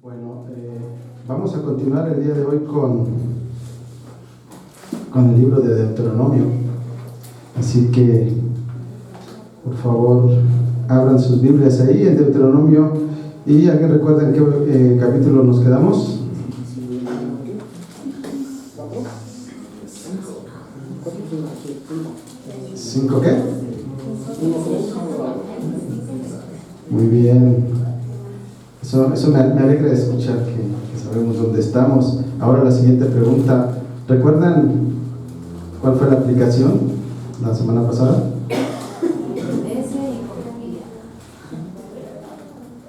Bueno, vamos a continuar el día de hoy con el libro de Deuteronomio. Así que, por favor, abran sus Biblias ahí en Deuteronomio. ¿Y alguien recuerda en qué capítulo nos quedamos? ¿5 qué? Muy bien. Eso me alegra escuchar que sabemos dónde estamos. Ahora la siguiente pregunta. ¿Recuerdan cuál fue la aplicación la semana pasada?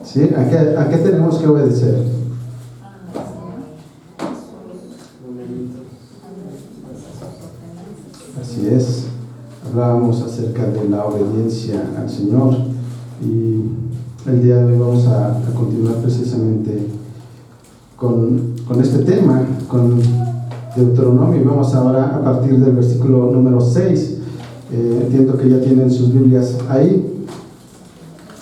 ¿Sí? ¿A qué tenemos que obedecer? Así es. Hablábamos acerca de la obediencia al Señor y el día de hoy vamos a continuar precisamente con este tema, con Deuteronomio, y vamos ahora a partir del versículo número 6. Entiendo que ya tienen sus Biblias ahí.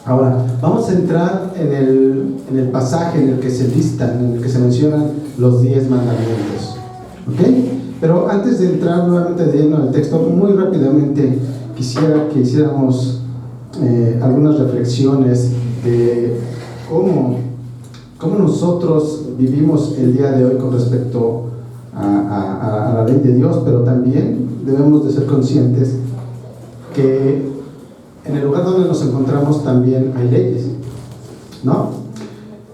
Ahora, vamos a entrar en el pasaje en el que se listan, en el que se mencionan los 10 mandamientos. ¿Ok? Pero antes de entrar nuevamente de lleno al texto, muy rápidamente quisiera que hiciéramos algunas reflexiones de cómo nosotros vivimos el día de hoy con respecto a la ley de Dios, pero también debemos de ser conscientes que en el lugar donde nos encontramos también hay leyes, ¿no?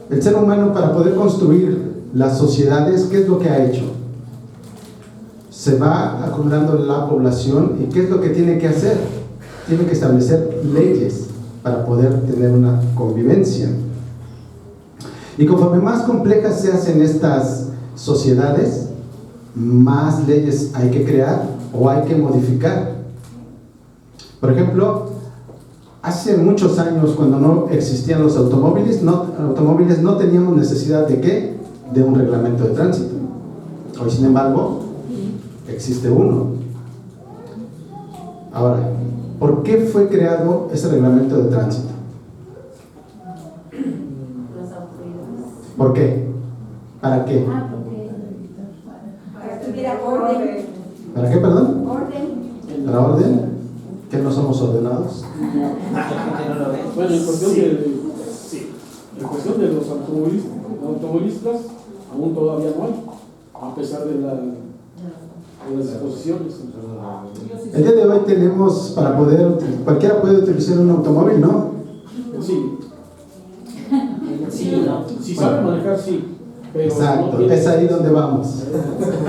El ser humano, para poder construir las sociedades, ¿qué es lo que ha hecho? Se va acumulando la población, y ¿qué es lo que tiene que hacer? Tiene que establecer leyes para poder tener una convivencia. Y conforme más complejas se hacen estas sociedades, más leyes hay que crear o hay que modificar. Por ejemplo, hace muchos años, cuando no existían los automóviles, no teníamos necesidad de ¿qué? De un reglamento de tránsito. Hoy, sin embargo, existe uno. Ahora, ¿por qué fue creado ese reglamento de tránsito? ¿Por qué? ¿Para qué? Para que tuviera orden. ¿Para qué, perdón? Orden. ¿Para orden? ¿Que no somos ordenados? Bueno, en cuestión de los automovilistas, aún todavía no hay, a pesar de las disposiciones. El día de hoy tenemos, cualquiera puede utilizar un automóvil, ¿no? Sí. Si sabe manejar, sí. Pero Exacto, no es ahí donde vamos.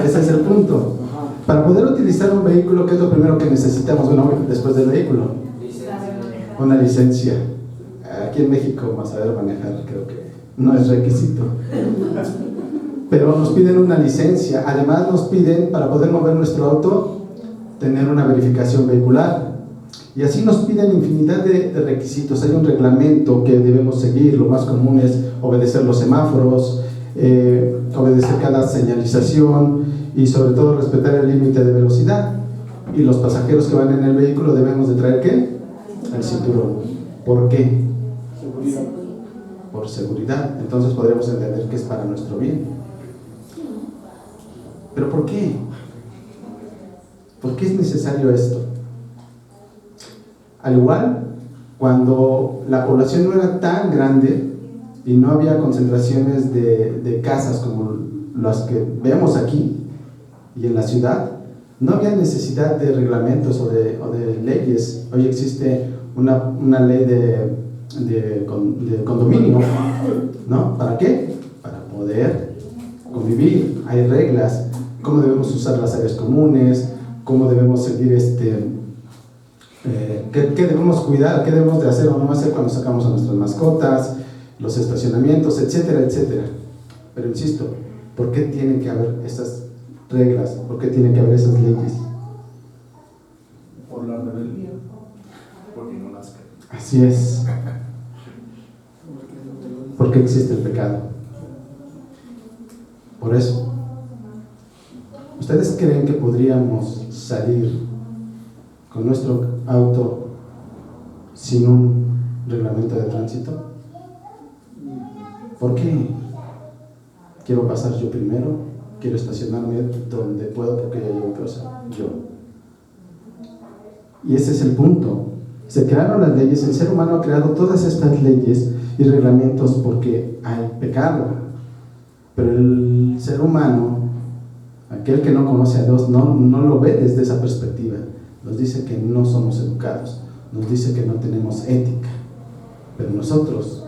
Ese es el punto. Para poder utilizar un vehículo, ¿qué es lo primero que necesitamos? Bueno, después del vehículo, una licencia. Aquí en México, más saber manejar, creo que no es requisito. Pero nos piden una licencia. Además nos piden, para poder mover nuestro auto, tener una verificación vehicular. Y así nos piden infinidad de requisitos. Hay un reglamento que debemos seguir. Lo más común es obedecer los semáforos, obedecer cada señalización y sobre todo respetar el límite de velocidad. Y los pasajeros que van en el vehículo debemos de traer ¿qué? El cinturón. ¿Por qué? Seguridad. Por seguridad. Entonces podríamos entender que es para nuestro bien. ¿Pero por qué? ¿Por qué es necesario esto? Al igual, cuando la población no era tan grande y no había concentraciones de casas como las que vemos aquí y en la ciudad, no había necesidad de reglamentos o de leyes. Hoy existe una ley de condominio, ¿no? ¿Para qué? Para poder convivir. Hay reglas, cómo debemos usar las áreas comunes, cómo debemos seguir qué debemos cuidar, qué debemos de hacer o no hacer cuando sacamos a nuestras mascotas, los estacionamientos, etcétera, etcétera. Pero insisto, ¿por qué tienen que haber esas reglas? ¿Por qué tienen que haber esas leyes? Por la rebeldía, porque no las creen. Así es. Porque existe el pecado. Por eso. ¿Ustedes creen que podríamos salir con nuestro auto sin un reglamento de tránsito? ¿Por qué? quiero pasar yo primero, quiero estacionarme donde puedo porque ya llevo cosa yo. Y ese es el punto. Se crearon las leyes, el ser humano ha creado todas estas leyes y reglamentos porque hay pecado. Pero el ser humano, aquel que no conoce a Dios, no lo ve desde esa perspectiva. Nos dice que no somos educados, nos dice que no tenemos ética. Pero nosotros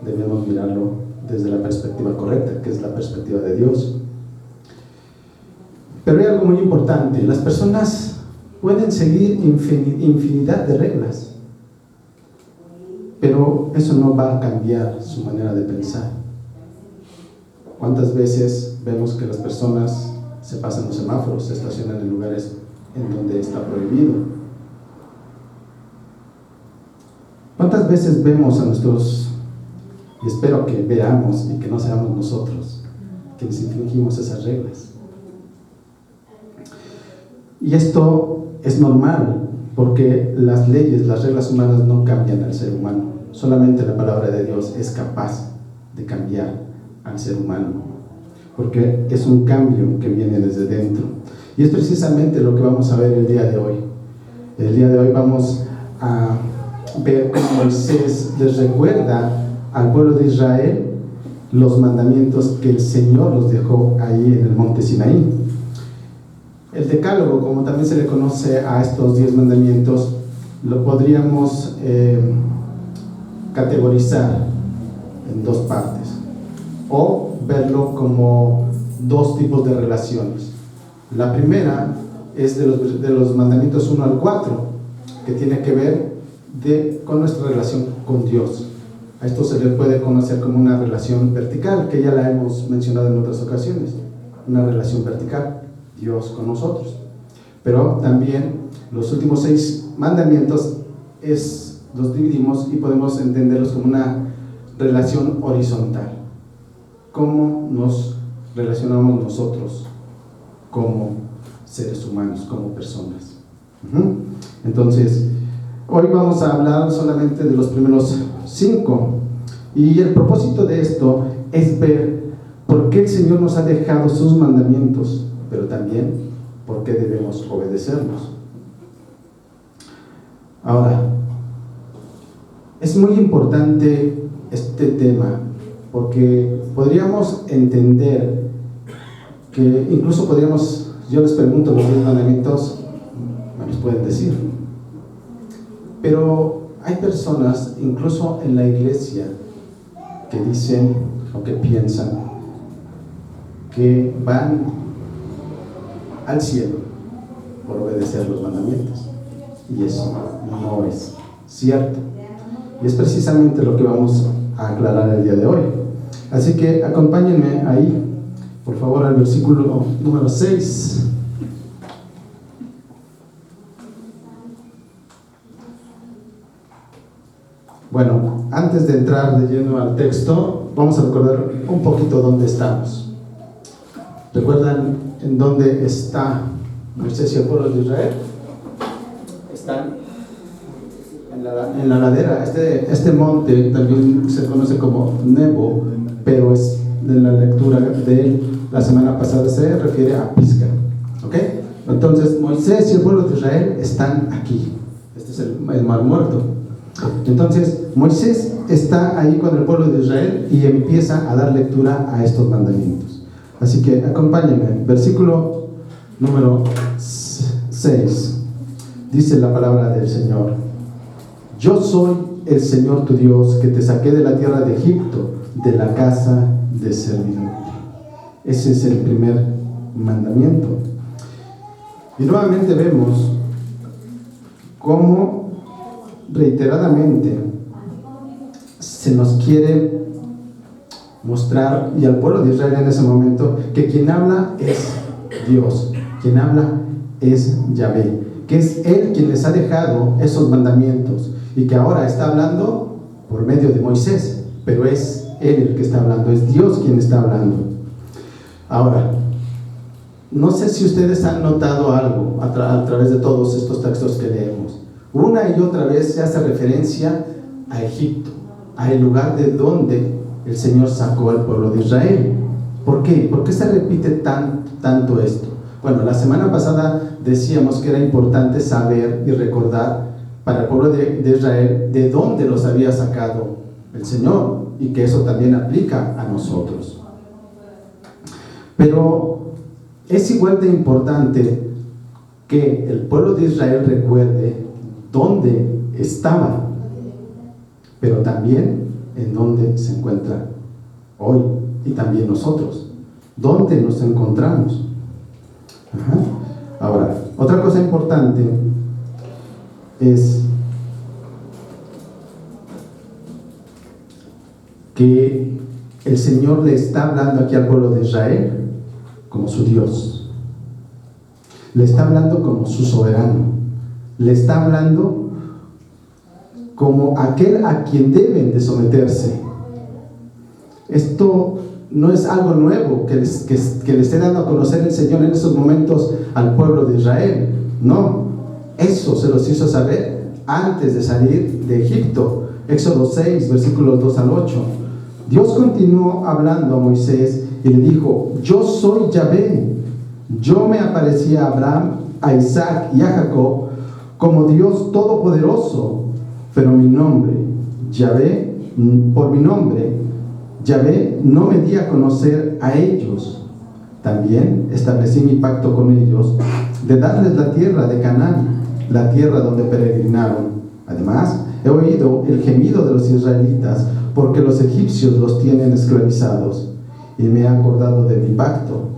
debemos mirarlo desde la perspectiva correcta, que es la perspectiva de Dios. Pero hay algo muy importante: las personas pueden seguir infinidad de reglas, pero eso no va a cambiar su manera de pensar. ¿Cuántas veces vemos que las personas se pasan los semáforos, se estacionan en lugares en donde está prohibido? ¿Cuántas veces vemos a nuestros, y espero que veamos y que no seamos nosotros quienes infringimos esas reglas? Y esto es normal, porque las leyes, las reglas humanas no cambian al ser humano. Solamente la palabra de Dios es capaz de cambiar al ser humano, porque es un cambio que viene desde dentro. Y es precisamente lo que vamos a ver el día de hoy. El día de hoy vamos a ver cómo Moisés les recuerda al pueblo de Israel los mandamientos que el Señor los dejó ahí en el monte Sinaí. El decálogo, como también se le conoce a estos 10 mandamientos, lo podríamos categorizar en dos partes, o verlo como dos tipos de relaciones. La primera es de los mandamientos 1 al 4, que tiene que ver con nuestra relación con Dios. A esto se le puede conocer como una relación vertical, que ya la hemos mencionado en otras ocasiones, una relación vertical, Dios con nosotros. Pero también los últimos 6 mandamientos los dividimos y podemos entenderlos como una relación horizontal. ¿Cómo nos relacionamos nosotros como seres humanos, como personas? Entonces, hoy vamos a hablar solamente de los primeros 5. Y el propósito de esto es ver por qué el Señor nos ha dejado sus mandamientos, pero también por qué debemos obedecerlos. Ahora, es muy importante este tema, porque podríamos entender que incluso yo les pregunto, los 10 mandamientos me los pueden decir, pero hay personas, incluso en la iglesia, que dicen o que piensan que van al cielo por obedecer los mandamientos, y eso no es cierto. Y es precisamente lo que vamos a aclarar el día de hoy. Así que acompáñenme ahí, por favor, al versículo número 6. Bueno, antes de entrar de lleno al texto, vamos a recordar un poquito dónde estamos. ¿Recuerdan en dónde está Moisés y el pueblo de Israel? Están en la ladera. Este monte también se conoce como Nebo, pero es de la lectura de la semana pasada, se refiere a Pisga. ¿Ok? Entonces, Moisés y el pueblo de Israel están aquí. Este es el Mar Muerto. Entonces, Moisés está ahí con el pueblo de Israel y empieza a dar lectura a estos mandamientos. Así que acompáñenme, versículo número 6. Dice la palabra del Señor: Yo soy el Señor tu Dios, que te saqué de la tierra de Egipto, de la casa de servidumbre. Ese es el primer mandamiento. Y nuevamente vemos cómo reiteradamente se nos quiere mostrar, y al pueblo de Israel en ese momento, que quien habla es Dios, quien habla es Yahvé, que es Él quien les ha dejado esos mandamientos y que ahora está hablando por medio de Moisés, pero es Él el que está hablando, es Dios quien está hablando. Ahora, no sé si ustedes han notado algo a través de todos estos textos que leemos. Una y otra vez se hace referencia a Egipto, al lugar de donde el Señor sacó al pueblo de Israel. ¿Por qué? ¿Por qué se repite tanto esto? Bueno, la semana pasada decíamos que era importante saber y recordar para el pueblo de Israel de dónde los había sacado el Señor, y que eso también aplica a nosotros. Pero es igual de importante que el pueblo de Israel recuerde dónde estaba, pero también en dónde se encuentra hoy, y también nosotros, dónde nos encontramos. Ahora, otra cosa importante es que el Señor le está hablando aquí al pueblo de Israel como su Dios, le está hablando como su soberano, le está hablando como aquel a quien deben de someterse. Esto no es algo nuevo que le esté dando a conocer el Señor en esos momentos al pueblo de Israel. No, eso se los hizo saber antes de salir de Egipto. Éxodo 6, versículos 2 al 8. Dios continuó hablando a Moisés y le dijo: yo soy Yahvé. Yo me aparecí a Abraham, a Isaac y a Jacob como Dios todopoderoso, pero mi nombre, Yahvé, por mi nombre, Yahvé, no me di a conocer a ellos. También establecí mi pacto con ellos de darles la tierra de Canaán, la tierra donde peregrinaron. Además, he oído el gemido de los israelitas, porque los egipcios los tienen esclavizados, y me he acordado de mi pacto.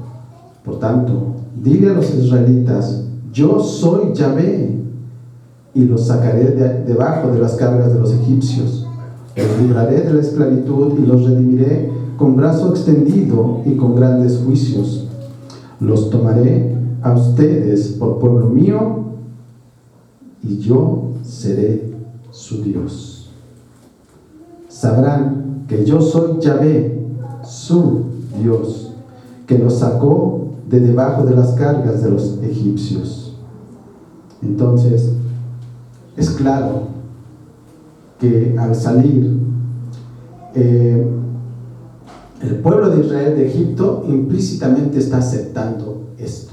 Por tanto, dile a los israelitas: yo soy Yahvé, y los sacaré debajo de las cargas de los egipcios. Los libraré de la esclavitud y los redimiré con brazo extendido y con grandes juicios. Los tomaré a ustedes por pueblo mío, y yo seré su Dios. Sabrán que yo soy Yahvé, su Dios, que los sacó de debajo de las cargas de los egipcios. Entonces, es claro que al salir el pueblo de Israel de Egipto implícitamente está aceptando esto,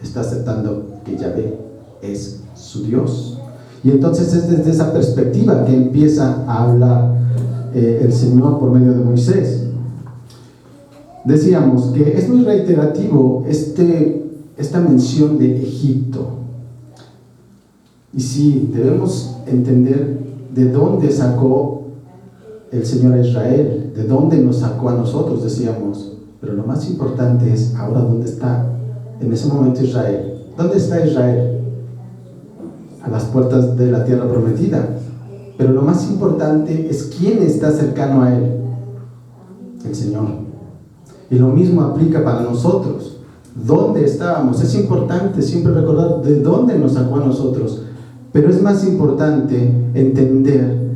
está aceptando que Yahvé es su Dios. Y entonces es desde esa perspectiva que empieza a hablar el Señor por medio de Moisés. Decíamos que es muy reiterativo esta mención de Egipto. Y sí, debemos entender de dónde sacó el Señor a Israel, de dónde nos sacó a nosotros, decíamos. Pero lo más importante es ahora dónde está en ese momento Israel. ¿Dónde está Israel? A las puertas de la tierra prometida. Pero lo más importante es quién está cercano a él: el Señor. Y lo mismo aplica para nosotros. ¿Dónde estábamos? Es importante siempre recordar de dónde nos sacó a nosotros. Pero es más importante entender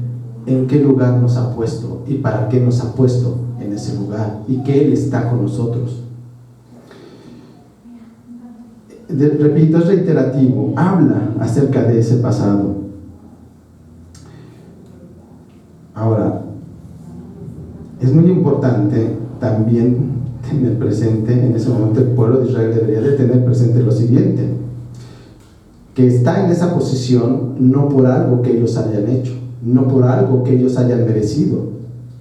en qué lugar nos ha puesto y para qué nos ha puesto en ese lugar, y que Él está con nosotros. Repito, es reiterativo, habla acerca de ese pasado. Ahora, es muy importante también tener presente, en ese momento el pueblo de Israel debería de tener presente lo siguiente: que está en esa posición no por algo que ellos hayan hecho, no por algo que ellos hayan merecido.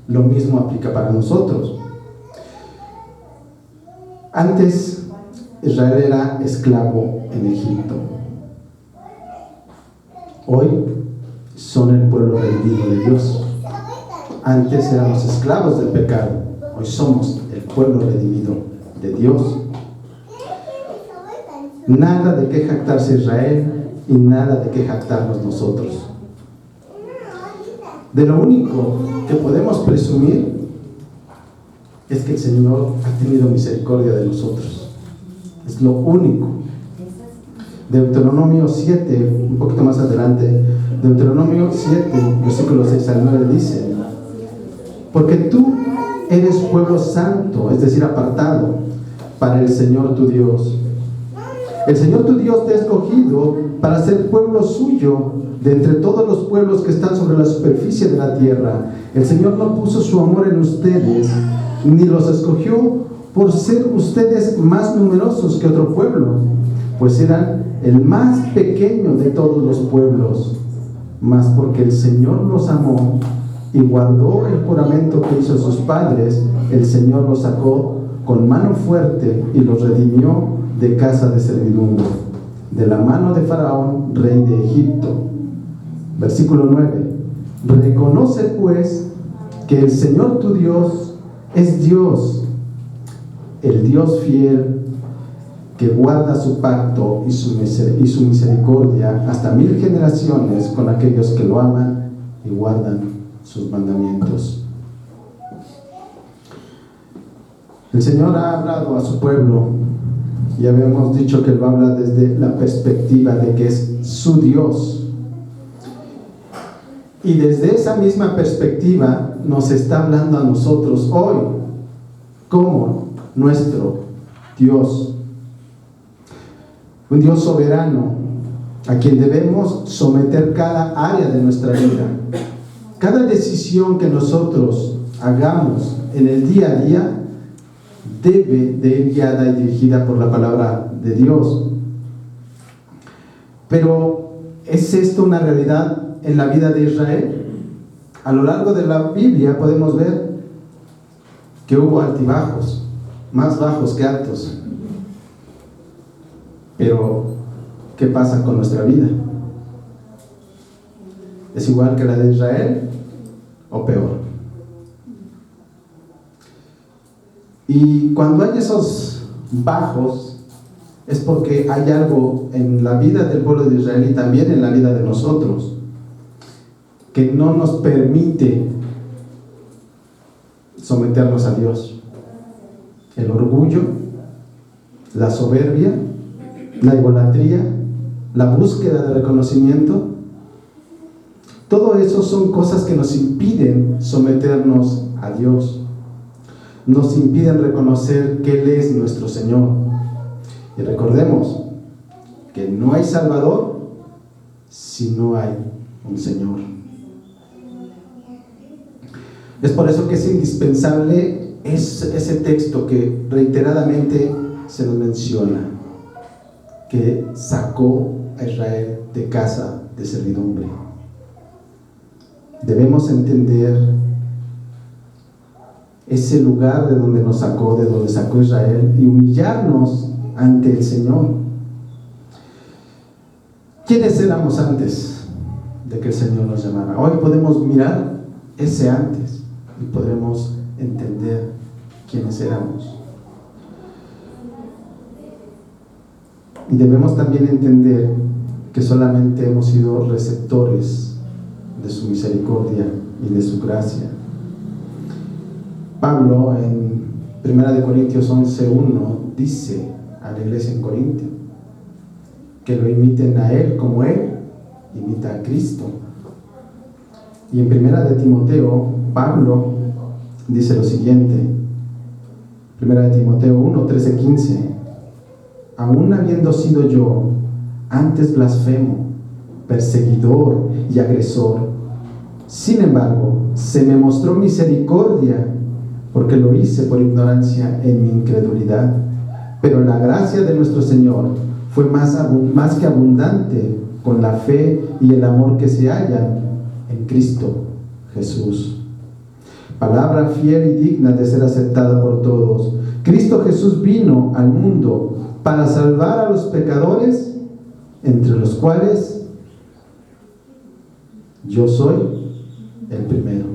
Lo mismo aplica para nosotros. Antes, Israel era esclavo en Egipto. Hoy son el pueblo redimido de Dios. Antes éramos esclavos del pecado. Hoy somos el pueblo redimido de Dios. Nada de qué jactarse Israel y nada de qué jactarnos nosotros. De lo único que podemos presumir es que el Señor ha tenido misericordia de nosotros. Es lo único. Deuteronomio 7, un poquito más adelante, Deuteronomio 7, versículos 6 al 9 dice: porque tú eres pueblo santo, es decir, apartado para el Señor tu Dios. El Señor tu Dios te ha escogido para ser pueblo suyo de entre todos los pueblos que están sobre la superficie de la tierra. El Señor no puso su amor en ustedes, ni los escogió por ser ustedes más numerosos que otro pueblo, pues eran el más pequeño de todos los pueblos, mas porque el Señor los amó y guardó el juramento que hizo a sus padres, el Señor los sacó con mano fuerte y los redimió de casa de servidumbre, de la mano de Faraón, rey de Egipto. Versículo 9. Reconoce pues que el Señor tu Dios es Dios, el Dios fiel, que guarda su pacto y su misericordia hasta 1000 generaciones con aquellos que lo aman y guardan sus mandamientos. El Señor ha hablado a su pueblo y habíamos dicho que Él va a hablar desde la perspectiva de que es su Dios. Y desde esa misma perspectiva nos está hablando a nosotros hoy como nuestro Dios. Un Dios soberano a quien debemos someter cada área de nuestra vida. Cada decisión que nosotros hagamos en el día a día debe de ir guiada y dirigida por la palabra de Dios. Pero ¿es esto una realidad en la vida de Israel? A lo largo de la Biblia podemos ver que hubo altibajos, más bajos que altos. Pero, ¿qué pasa con nuestra vida? ¿Es igual que la de Israel o peor? Y cuando hay esos bajos, es porque hay algo en la vida del pueblo de Israel y también en la vida de nosotros que no nos permite someternos a Dios. El orgullo, la soberbia, la idolatría, la búsqueda de reconocimiento, todo eso son cosas que nos impiden someternos a Dios, nos impiden reconocer que Él es nuestro Señor. Y recordemos que no hay Salvador si no hay un Señor. Es por eso que es indispensable ese texto que reiteradamente se nos menciona, que sacó a Israel de casa de servidumbre. Debemos entender ese lugar de donde nos sacó, de donde sacó Israel, y humillarnos ante el Señor. ¿Quiénes éramos antes de que el Señor nos llamara? Hoy podemos mirar ese antes y podremos entender quiénes éramos. Y debemos también entender que solamente hemos sido receptores de su misericordia y de su gracia. Pablo en 1 Corintios 11:1 dice a la iglesia en Corintio que lo imiten a Él como Él imita a Cristo. Y en 1 Timoteo, Pablo dice lo siguiente, 1 Timoteo 1:13-15: aún habiendo sido yo antes blasfemo, perseguidor y agresor, sin embargo, se me mostró misericordia, porque lo hice por ignorancia en mi incredulidad. Pero la gracia de nuestro Señor fue más que abundante con la fe y el amor que se hallan en Cristo Jesús. Palabra fiel y digna de ser aceptada por todos. Cristo Jesús vino al mundo para salvar a los pecadores, entre los cuales yo soy el primero.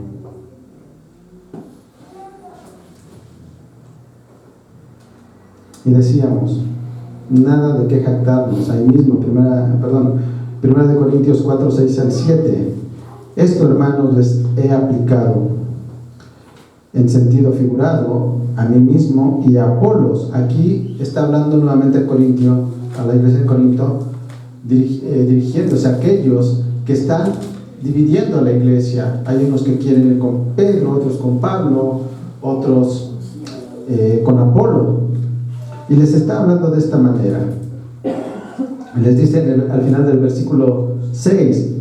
Y decíamos, nada de qué jactarnos. Ahí mismo, 1 de Corintios 4:6-7. Esto, hermanos, les he aplicado en sentido figurado a mí mismo y a Apolos. Aquí está hablando nuevamente a la iglesia de Corinto, dirigiéndose a aquellos que están dividiendo a la iglesia. Hay unos que quieren ir con Pedro, otros con Pablo, otros con Apolo. Y les está hablando de esta manera. Les dice al final del versículo 6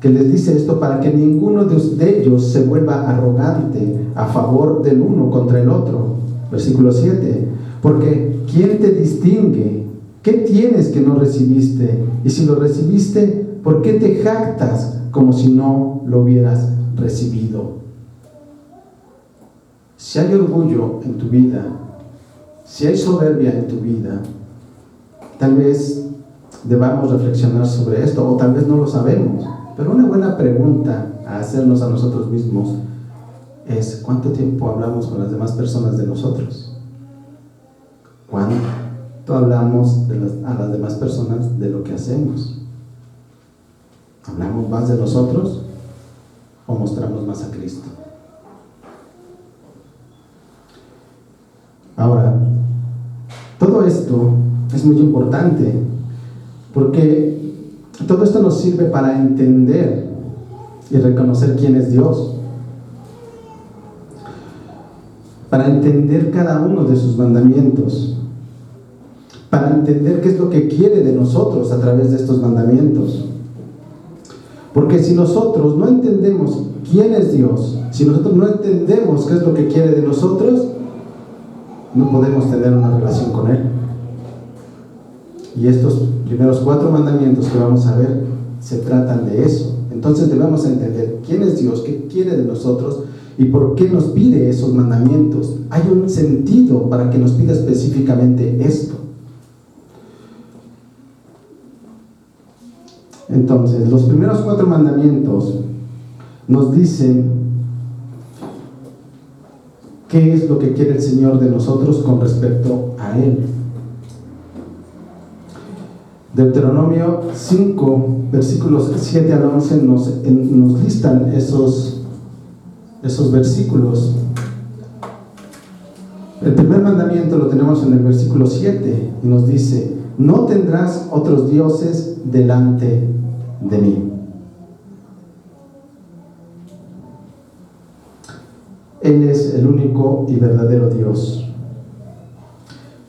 que les dice esto para que ninguno de ellos se vuelva arrogante a favor del uno contra el otro. Versículo 7. Porque ¿quién te distingue? ¿Qué tienes que no recibiste? Y si lo recibiste, ¿por qué te jactas como si no lo hubieras recibido? Si hay orgullo en tu vida, si hay soberbia en tu vida, tal vez debamos reflexionar sobre esto, o tal vez no lo sabemos. Pero una buena pregunta a hacernos a nosotros mismos es: ¿cuánto tiempo hablamos con las demás personas de nosotros? ¿Cuánto hablamos a las demás personas de lo que hacemos? ¿Hablamos más de nosotros o mostramos más a Cristo? Ahora, todo esto es muy importante porque todo esto nos sirve para entender y reconocer quién es Dios, para entender cada uno de sus mandamientos, para entender qué es lo que quiere de nosotros a través de estos mandamientos. Porque si nosotros no entendemos quién es Dios, si nosotros no entendemos qué es lo que quiere de nosotros, no podemos tener una relación con Él. Y estos primeros 4 mandamientos que vamos a ver se tratan de eso. Entonces debemos entender quién es Dios, qué quiere de nosotros y por qué nos pide esos mandamientos. Hay un sentido para que nos pida específicamente esto. Entonces, los primeros 4 mandamientos nos dicen qué es lo que quiere el Señor de nosotros con respecto a Él. Deuteronomio 5, versículos 7 al 11 nos listan esos versículos. El primer mandamiento lo tenemos en el versículo 7 y nos dice: no tendrás otros dioses delante de mí. Él es el único y verdadero Dios.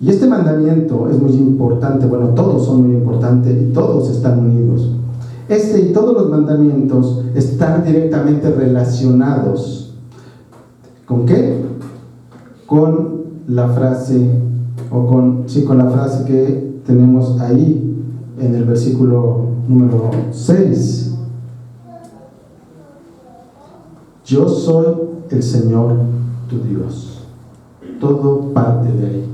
Y este mandamiento es muy importante. Bueno, todos son muy importantes y todos están unidos. Este y todos los mandamientos están directamente relacionados. ¿Con qué? Con la frase, con la frase que tenemos ahí en el versículo número 6. Yo soy el Señor tu Dios. Todo parte de ahí.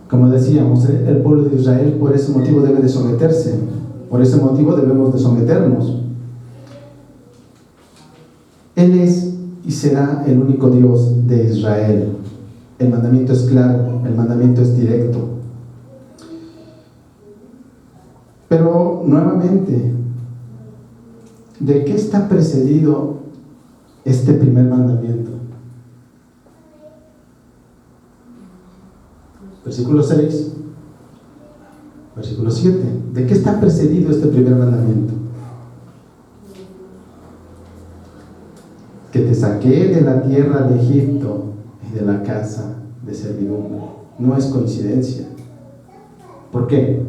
Como decíamos, el pueblo de Israel por ese motivo debe de someterse. Por ese motivo debemos de someternos. Él es y será el único Dios de Israel. El mandamiento es claro, el mandamiento es directo. Pero nuevamente, ¿de qué está precedido este primer mandamiento? Versículo 6, versículo 7. ¿De qué está precedido este primer mandamiento? Que te saqué de la tierra de Egipto y de la casa de servidumbre. No es coincidencia. ¿Por qué?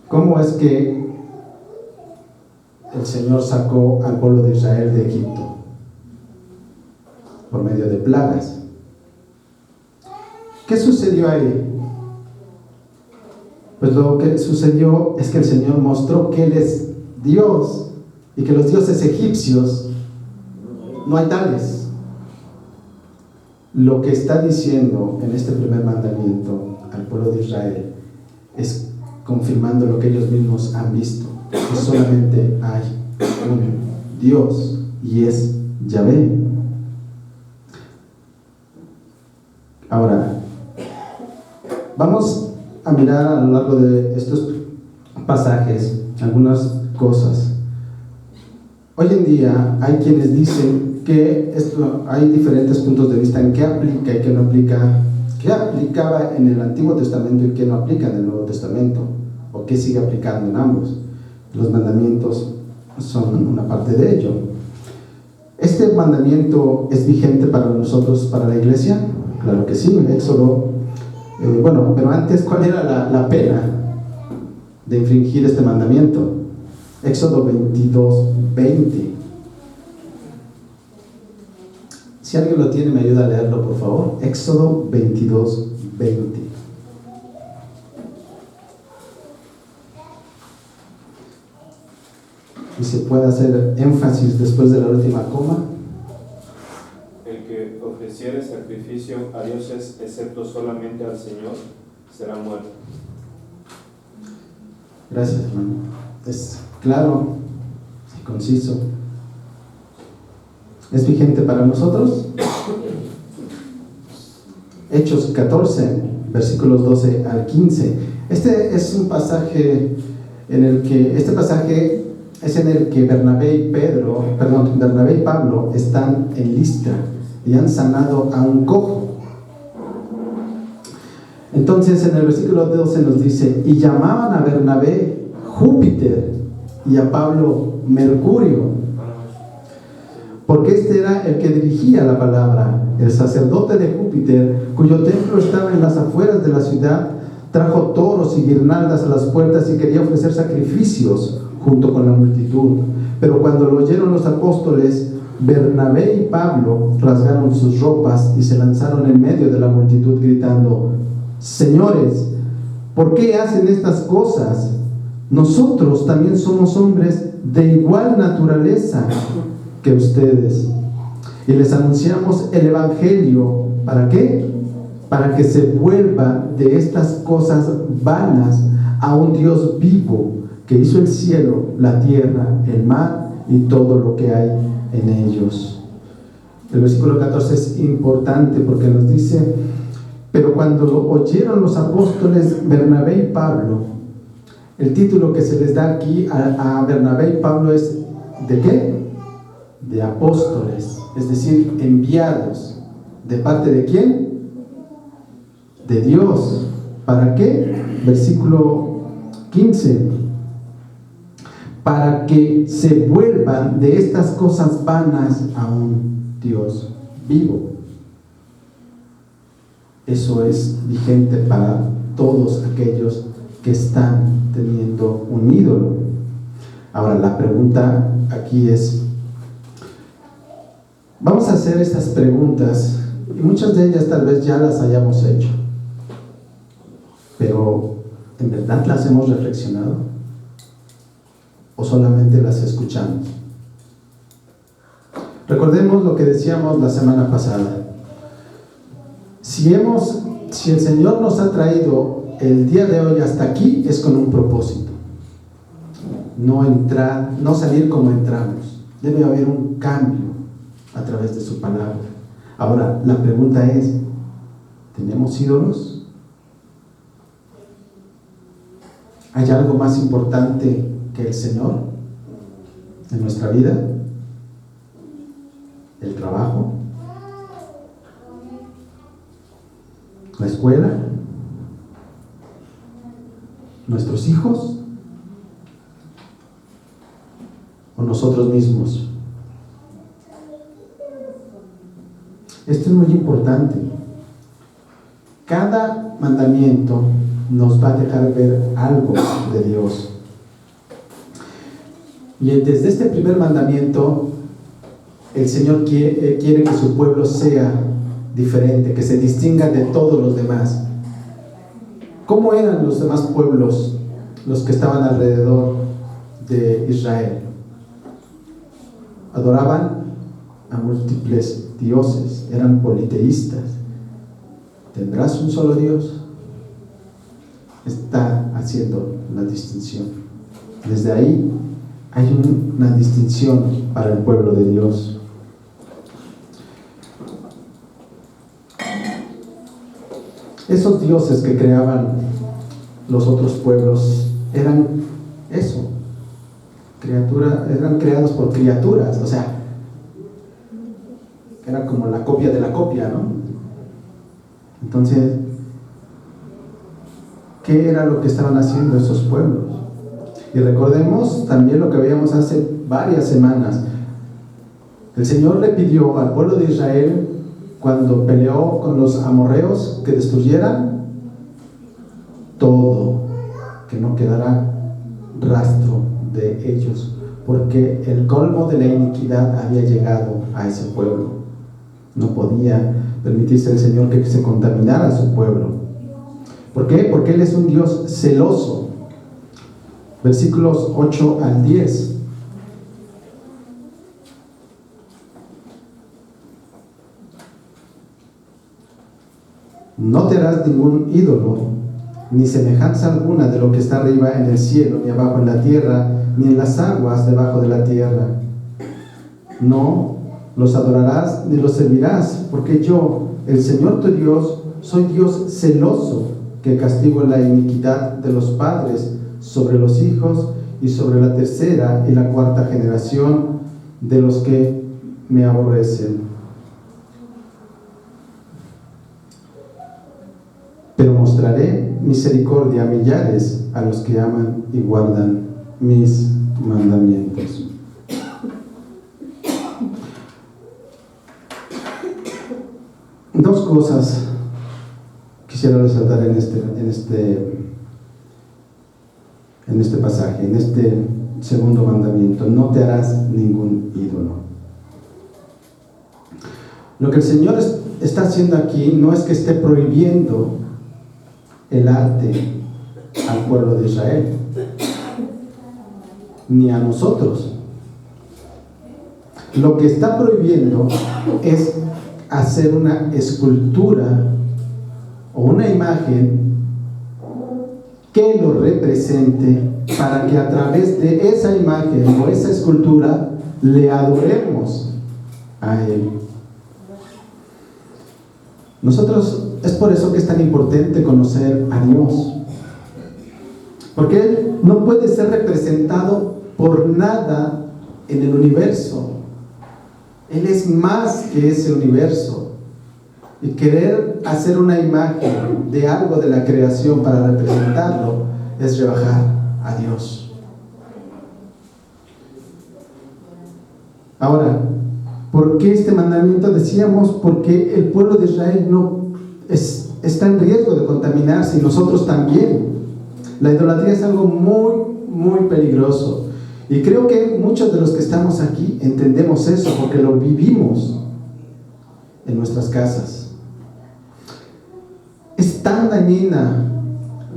¿Cómo es que el Señor sacó al pueblo de Israel de Egipto? Por medio de plagas. ¿Qué sucedió ahí? Pues lo que sucedió es que el Señor mostró que Él es Dios y que los dioses egipcios no hay tales. Lo que está diciendo en este primer mandamiento al pueblo de Israel es confirmando lo que ellos mismos han visto, que solamente hay un Dios y es Yahvé. Ahora, vamos a mirar a lo largo de estos pasajes algunas cosas. Hoy en día hay quienes dicen que hay diferentes puntos de vista en qué aplica y qué no aplica, qué aplicaba en el Antiguo Testamento y qué no aplica en el Nuevo Testamento, o qué sigue aplicando en ambos. Los mandamientos son una parte de ello. ¿Este mandamiento es vigente para nosotros, para la iglesia? Claro que sí. Éxodo, pero antes, ¿cuál era la pena de infringir este mandamiento? Éxodo 22:20. Si alguien lo tiene, me ayuda a leerlo, por favor. Éxodo 22, 20. Y se puede hacer énfasis después de la última coma. El que ofreciere sacrificio a dioses excepto solamente al Señor será muerto. Gracias, hermano. Es claro y conciso. ¿Es vigente para nosotros? Hechos 14, versículos 12 al 15. Este es un pasaje en el que, Bernabé y Pablo están en Listra y han sanado a un cojo. Entonces en el versículo 12 nos dice: y llamaban a Bernabé Júpiter y a Pablo Mercurio, porque este era el que dirigía la palabra. El sacerdote de Júpiter, cuyo templo estaba en las afueras de la ciudad, trajo toros y guirnaldas a las puertas y quería ofrecer sacrificios junto con la multitud. Pero cuando lo oyeron los apóstoles, Bernabé y Pablo rasgaron sus ropas y se lanzaron en medio de la multitud gritando: Señores, ¿por qué hacen estas cosas? Nosotros también somos hombres de igual naturaleza que ustedes. Y les anunciamos el Evangelio. ¿Para qué? Para que se vuelvan de estas cosas vanas a un Dios vivo, que hizo el cielo, la tierra, el mar y todo lo que hay en ellos. El versículo 14 es importante porque nos dice: pero cuando lo oyeron los apóstoles Bernabé y Pablo, el título que se les da aquí a Bernabé y Pablo es ¿de qué? De apóstoles, es decir, enviados. ¿De parte de quién? De Dios. ¿Para qué? Versículo 15: para que se vuelvan de estas cosas vanas a un Dios vivo. Eso es vigente para todos aquellos que están teniendo un ídolo. Ahora, la pregunta aquí es, vamos a hacer estas preguntas, y muchas de ellas tal vez ya las hayamos hecho, pero ¿en verdad las hemos reflexionado? ¿O solamente las escuchamos? Recordemos lo que decíamos la semana pasada. Si el Señor nos ha traído el día de hoy hasta aquí, es con un propósito. No salir como entramos. Debe haber un cambio a través de su palabra. Ahora, la pregunta es: ¿tenemos ídolos? ¿Hay algo más importante que el Señor en nuestra vida? ¿El trabajo? ¿La escuela? ¿Nuestros hijos? ¿O nosotros mismos? Esto es muy importante. Cada mandamiento nos va a dejar ver algo de Dios. Y desde este primer mandamiento, el Señor quiere que su pueblo sea diferente, que se distinga de todos los demás. ¿Cómo eran los demás pueblos, los que estaban alrededor de Israel? Adoraban a múltiples dioses, eran politeístas. ¿Tendrás un solo Dios? Está haciendo la distinción. Desde ahí hay una distinción para el pueblo de Dios. Esos dioses que creaban los otros pueblos eran eso, eran creados por criaturas, o sea, era como la copia de la copia, ¿no? Entonces, ¿qué era lo que estaban haciendo esos pueblos? Y recordemos también lo que veíamos hace varias semanas. El Señor le pidió al pueblo de Israel, cuando peleó con los amorreos, que destruyeran todo, que no quedara rastro de ellos, porque el colmo de la iniquidad había llegado a ese pueblo. No podía permitirse el Señor que se contaminara a su pueblo. ¿Por qué? Porque Él es un Dios celoso. Versículos 8 al 10. No te harás ningún ídolo, ni semejanza alguna de lo que está arriba en el cielo, ni abajo en la tierra, ni en las aguas debajo de la tierra. No los adorarás ni los servirás, porque yo, el Señor tu Dios, soy Dios celoso, que castigo la iniquidad de los padres sobre los hijos y sobre la tercera y la cuarta generación de los que me aborrecen. Pero mostraré misericordia a millares, a los que aman y guardan mis mandamientos. Dos cosas quisiera resaltar en este pasaje, en este segundo mandamiento: no te harás ningún ídolo. Lo que el Señor está haciendo aquí no es que esté prohibiendo el arte al pueblo de Israel, ni a nosotros. Lo que está prohibiendo es hacer una escultura o una imagen que lo represente, para que a través de esa imagen o esa escultura le adoremos a Él. Nosotros, es por eso que es tan importante conocer a Dios, porque Él no puede ser representado por nada en el universo. Él es más que ese universo, y querer hacer una imagen de algo de la creación para representarlo es rebajar a Dios. Ahora, ¿por qué este mandamiento? Decíamos, porque el pueblo de Israel está en riesgo de contaminarse, y nosotros también. La idolatría es algo muy, muy peligroso. Y creo que muchos de los que estamos aquí entendemos eso, porque lo vivimos en nuestras casas. Es tan dañina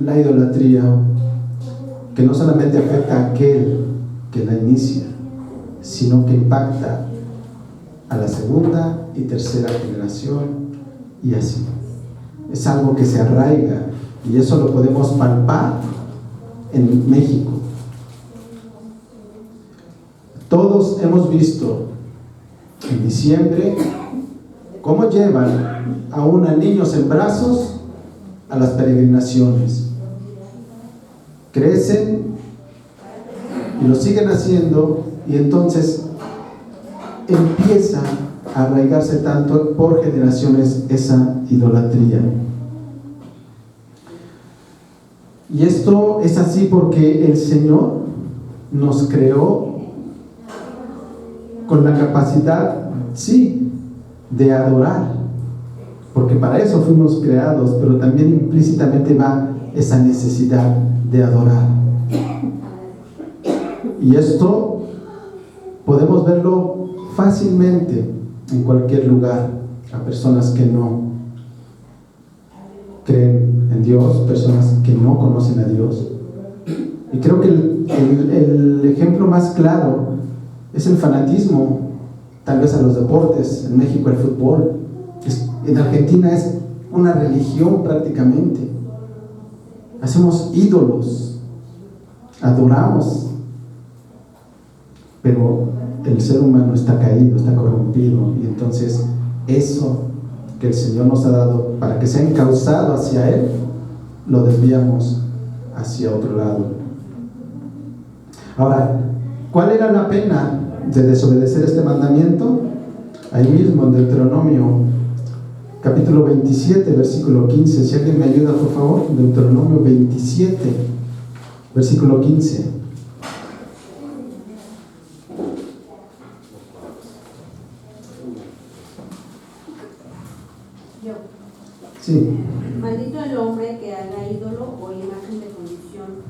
la idolatría que no solamente afecta a aquel que la inicia, sino que impacta a la segunda y tercera generación, y así. Es algo que se arraiga, y eso lo podemos palpar en México. Todos hemos visto en diciembre cómo llevan aún a niños en brazos a las peregrinaciones. Crecen y lo siguen haciendo, y entonces empieza a arraigarse tanto por generaciones esa idolatría. Y esto es así porque el Señor nos creó con la capacidad, sí, de adorar, porque para eso fuimos creados, pero también implícitamente va esa necesidad de adorar. Y esto podemos verlo fácilmente en cualquier lugar, a personas que no creen en Dios, personas que no conocen a Dios. Y creo que el ejemplo más claro es el fanatismo, tal vez a los deportes. En México el fútbol, en Argentina es una religión prácticamente. Hacemos ídolos, adoramos, pero el ser humano está caído, está corrompido, y entonces eso que el Señor nos ha dado para que sea encauzado hacia Él, lo desviamos hacia otro lado. Ahora, ¿cuál era la pena de desobedecer este mandamiento? Ahí mismo en Deuteronomio capítulo 27, versículo 15. Si alguien me ayuda, por favor. Deuteronomio 27, versículo 15. Sí. Maldito el hombre que haga ídolo o imagen de fundición,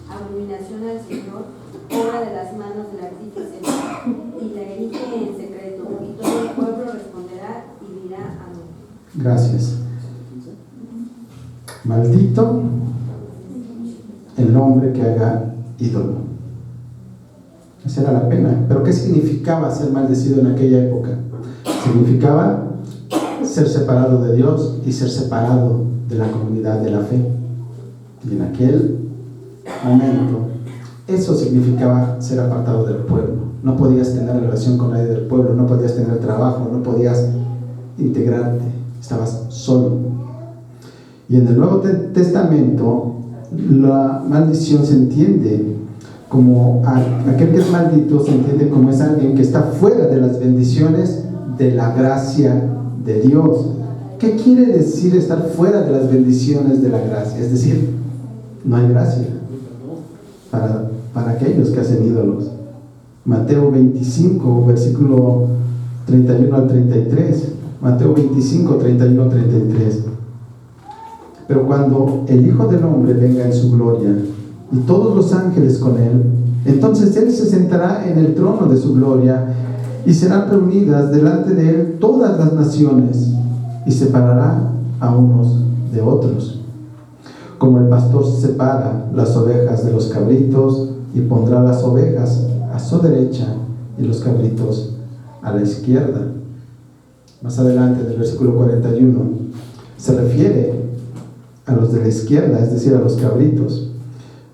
abominación al Señor, obra de las manos del artífice, y la erige en secreto, y todo el pueblo responderá y dirá: Gracias. Maldito el hombre que haga ídolo. Esa era la pena. Pero ¿qué significaba ser maldecido en aquella época? Significaba ser separado de Dios y ser separado de la comunidad de la fe. Y en aquel momento eso significaba ser apartado del pueblo. No podías tener relación con nadie del pueblo, no podías tener trabajo, no podías integrarte, estabas solo. Y en el Nuevo Testamento la maldición se entiende como aquel que es maldito, se entiende como es alguien que está fuera de las bendiciones de la gracia de Dios. ¿Qué quiere decir estar fuera de las bendiciones de la gracia? Es decir, no hay gracia para aquellos que hacen ídolos. Mateo 25, versículo 31 al 33. Mateo 25, 31 al 33. Pero cuando el Hijo del Hombre venga en su gloria y todos los ángeles con él, entonces él se sentará en el trono de su gloria y serán reunidas delante de él todas las naciones, y separará a unos de otros, como el pastor separa las ovejas de los cabritos, y pondrá las ovejas a su derecha y los cabritos a la izquierda. Más adelante, del versículo 41, se refiere a los de la izquierda, es decir, a los cabritos.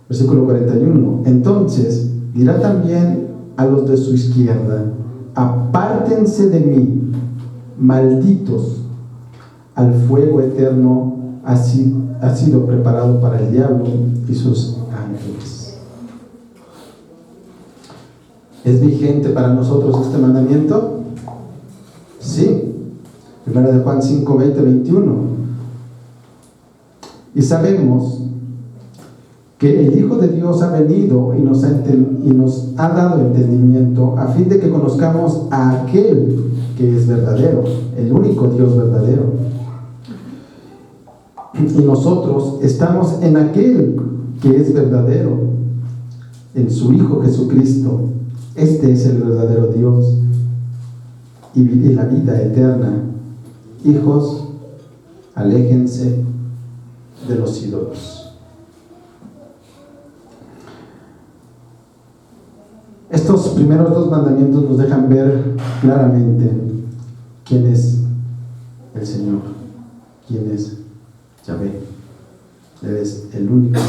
Versículo 41: entonces dirá también a los de su izquierda: apártense de mí, malditos, al fuego eterno ha sido preparado para el diablo y sus ángeles. ¿Es vigente para nosotros este mandamiento? Sí. 1 de Juan 5, 20, 21. Y sabemos que el Hijo de Dios ha venido y nos ha dado entendimiento a fin de que conozcamos a aquel que es verdadero, el único Dios verdadero. Y nosotros estamos en aquel que es verdadero, en su Hijo Jesucristo. Este es el verdadero Dios y la vida eterna. Hijos, aléjense de los ídolos. Estos primeros dos mandamientos nos dejan ver claramente quién es el Señor, quién es Yahvé. Él es el único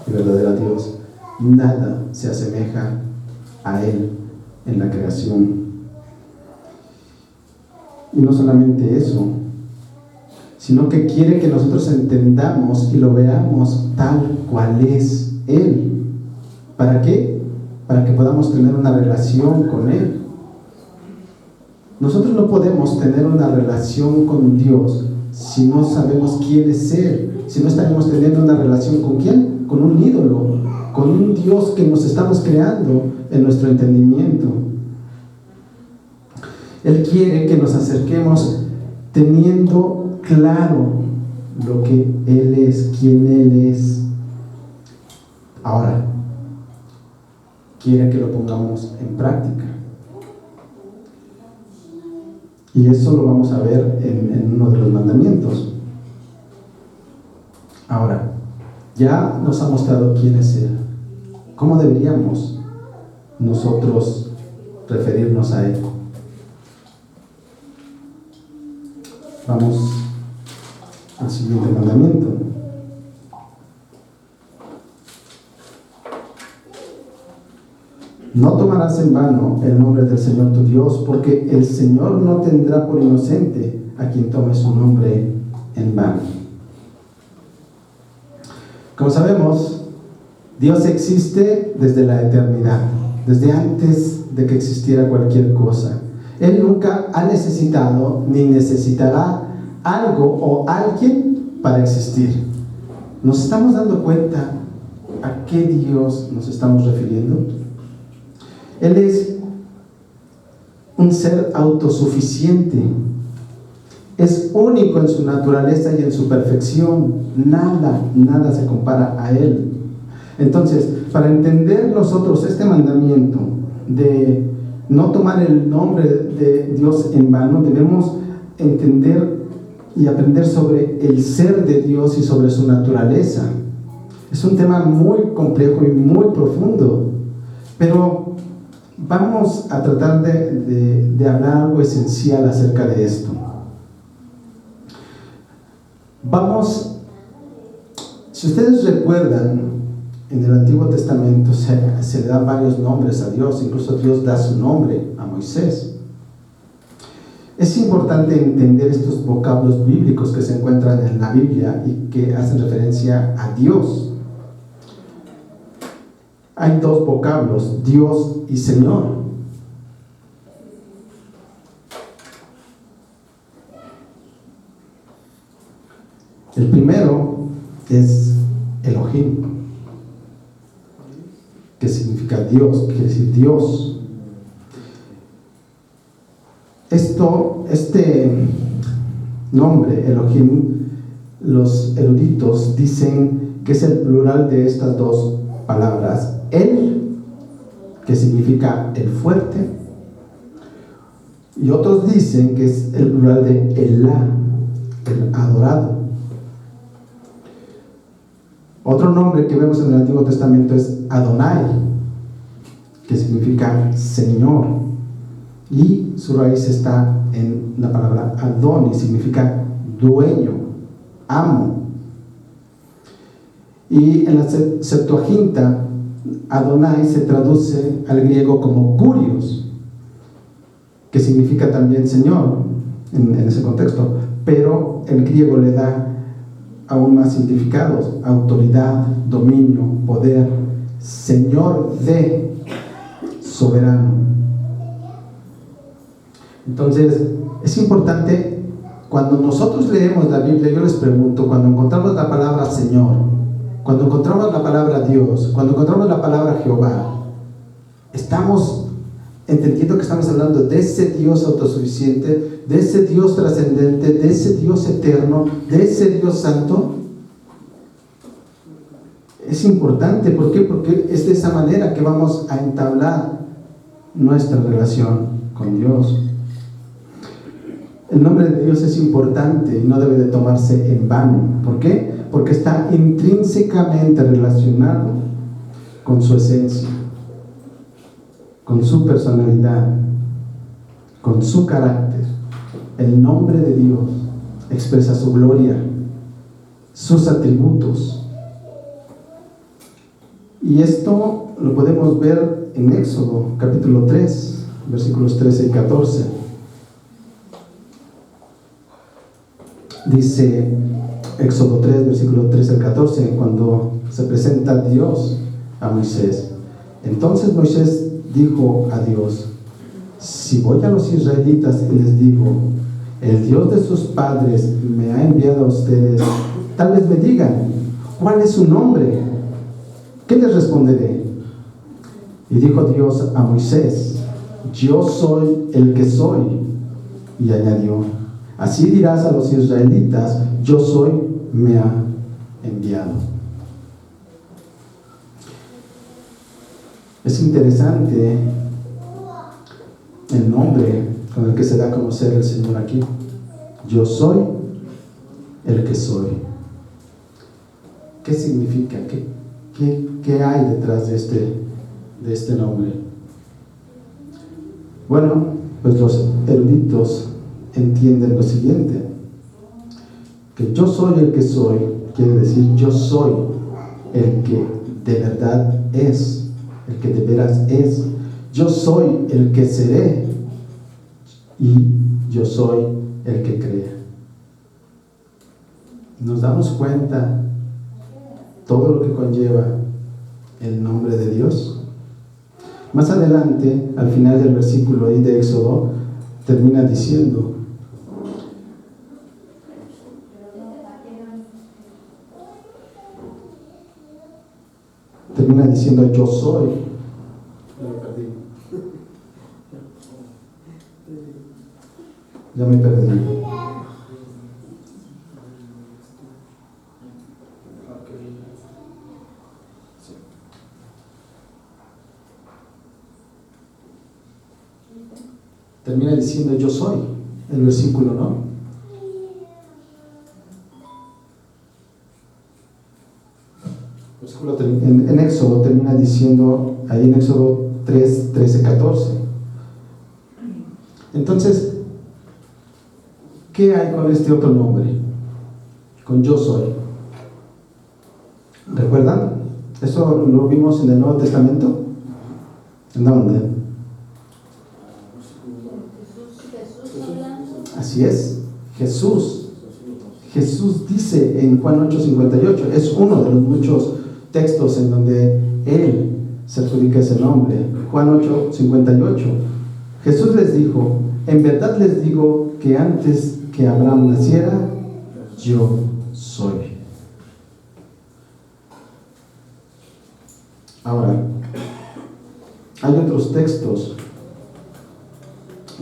y verdadero Dios. Nada se asemeja a Él en la creación. Y no solamente eso, sino que quiere que nosotros entendamos y lo veamos tal cual es Él. ¿Para qué? Para que podamos tener una relación con Él. Nosotros no podemos tener una relación con Dios si no sabemos quién es Él, si no estaremos teniendo una relación con ¿quién? Con un ídolo, con un Dios que nos estamos creando en nuestro entendimiento. Él quiere que nos acerquemos teniendo claro lo que Él es, quién Él es. Ahora, quiere que lo pongamos en práctica. Y eso lo vamos a ver en uno de los mandamientos. Ahora, ya nos ha mostrado quién es Él. ¿Cómo deberíamos nosotros referirnos a Él? Vamos al siguiente mandamiento. No tomarás en vano el nombre del Señor tu Dios, porque el Señor no tendrá por inocente a quien tome su nombre en vano. Como sabemos, Dios existe desde la eternidad, desde antes de que existiera cualquier cosa. Él nunca ha necesitado ni necesitará algo o alguien para existir. ¿Nos estamos dando cuenta a qué Dios nos estamos refiriendo? Él es un ser autosuficiente. Es único en su naturaleza y en su perfección. Nada se compara a Él. Entonces, para entender nosotros este mandamiento de no tomar el nombre de Dios en vano, debemos entender y aprender sobre el ser de Dios y sobre su naturaleza. Es un tema muy complejo y muy profundo, pero vamos a tratar de hablar algo esencial acerca de esto. Si ustedes recuerdan, en el Antiguo Testamento se le dan varios nombres a Dios, incluso Dios da su nombre a Moisés. Es importante entender estos vocablos bíblicos que se encuentran en la Biblia y que hacen referencia a Dios. Hay dos vocablos, Dios y Señor. El primero es Elohim, que significa Dios, quiere decir Dios. Este nombre, Elohim, los eruditos dicen que es el plural de estas dos palabras. El, que significa el fuerte, y otros dicen que es el plural de Elá, el adorado. Otro nombre que vemos en el Antiguo Testamento es Adonai, que significa Señor. Y su raíz está en la palabra Adón, y significa dueño, amo. Y en la Septuaginta, Adonai se traduce al griego como Kurios, que significa también Señor en ese contexto, pero el griego le da aún más significados: autoridad, dominio, poder, Señor de, soberano. Entonces, es importante, cuando nosotros leemos la Biblia, yo les pregunto, cuando encontramos la palabra Señor, cuando encontramos la palabra Dios, cuando encontramos la palabra Jehová, ¿estamos entendiendo que estamos hablando de ese Dios autosuficiente, de ese Dios trascendente, de ese Dios eterno, de ese Dios santo? Es importante, ¿por qué? Porque es de esa manera que vamos a entablar nuestra relación con Dios. El nombre de Dios es importante y no debe de tomarse en vano. ¿Por qué? Porque está intrínsecamente relacionado con su esencia, con su personalidad, con su carácter. El nombre de Dios expresa su gloria, sus atributos. Y esto lo podemos ver en Éxodo capítulo 3, versículos 13 y 14. Dice Éxodo 3, versículo 13 al 14, cuando se presenta Dios a Moisés. Entonces Moisés dijo a Dios: si voy a los israelitas y les digo, el Dios de sus padres me ha enviado a ustedes, tal vez me digan, ¿cuál es su nombre? ¿Qué les responderé? Y dijo Dios a Moisés: yo soy el que soy. Y añadió: así dirás a los israelitas, yo soy, me ha enviado. Es interesante el nombre con el que se da a conocer el Señor aquí. Yo soy el que soy. ¿Qué significa? ¿Qué hay detrás de este nombre? Bueno, pues los eruditos entienden lo siguiente: que yo soy el que soy quiere decir yo soy el que de verdad es, el que de veras es. Yo soy el que seré y yo soy el que crea. ¿Nos damos cuenta todo lo que conlleva el nombre de Dios? Más adelante, al final del versículo ahí de Éxodo, termina diciendo: yo soy. Ya me perdí. Termina diciendo yo soy, el versículo, ¿no? versículo en Éxodo termina diciendo, ahí en Éxodo 3, 13, 14. Entonces, ¿qué hay con este otro nombre? Con yo soy. ¿Recuerdan? Eso lo vimos en el Nuevo Testamento. ¿En dónde? Jesús hablando. Así es, Jesús. Jesús dice en Juan 8:58, es uno de los muchos textos en donde Él se adjudica ese nombre. Juan 8:58. Jesús les dijo, en verdad les digo que antes que Abraham naciera, yo soy. Ahora, hay otros textos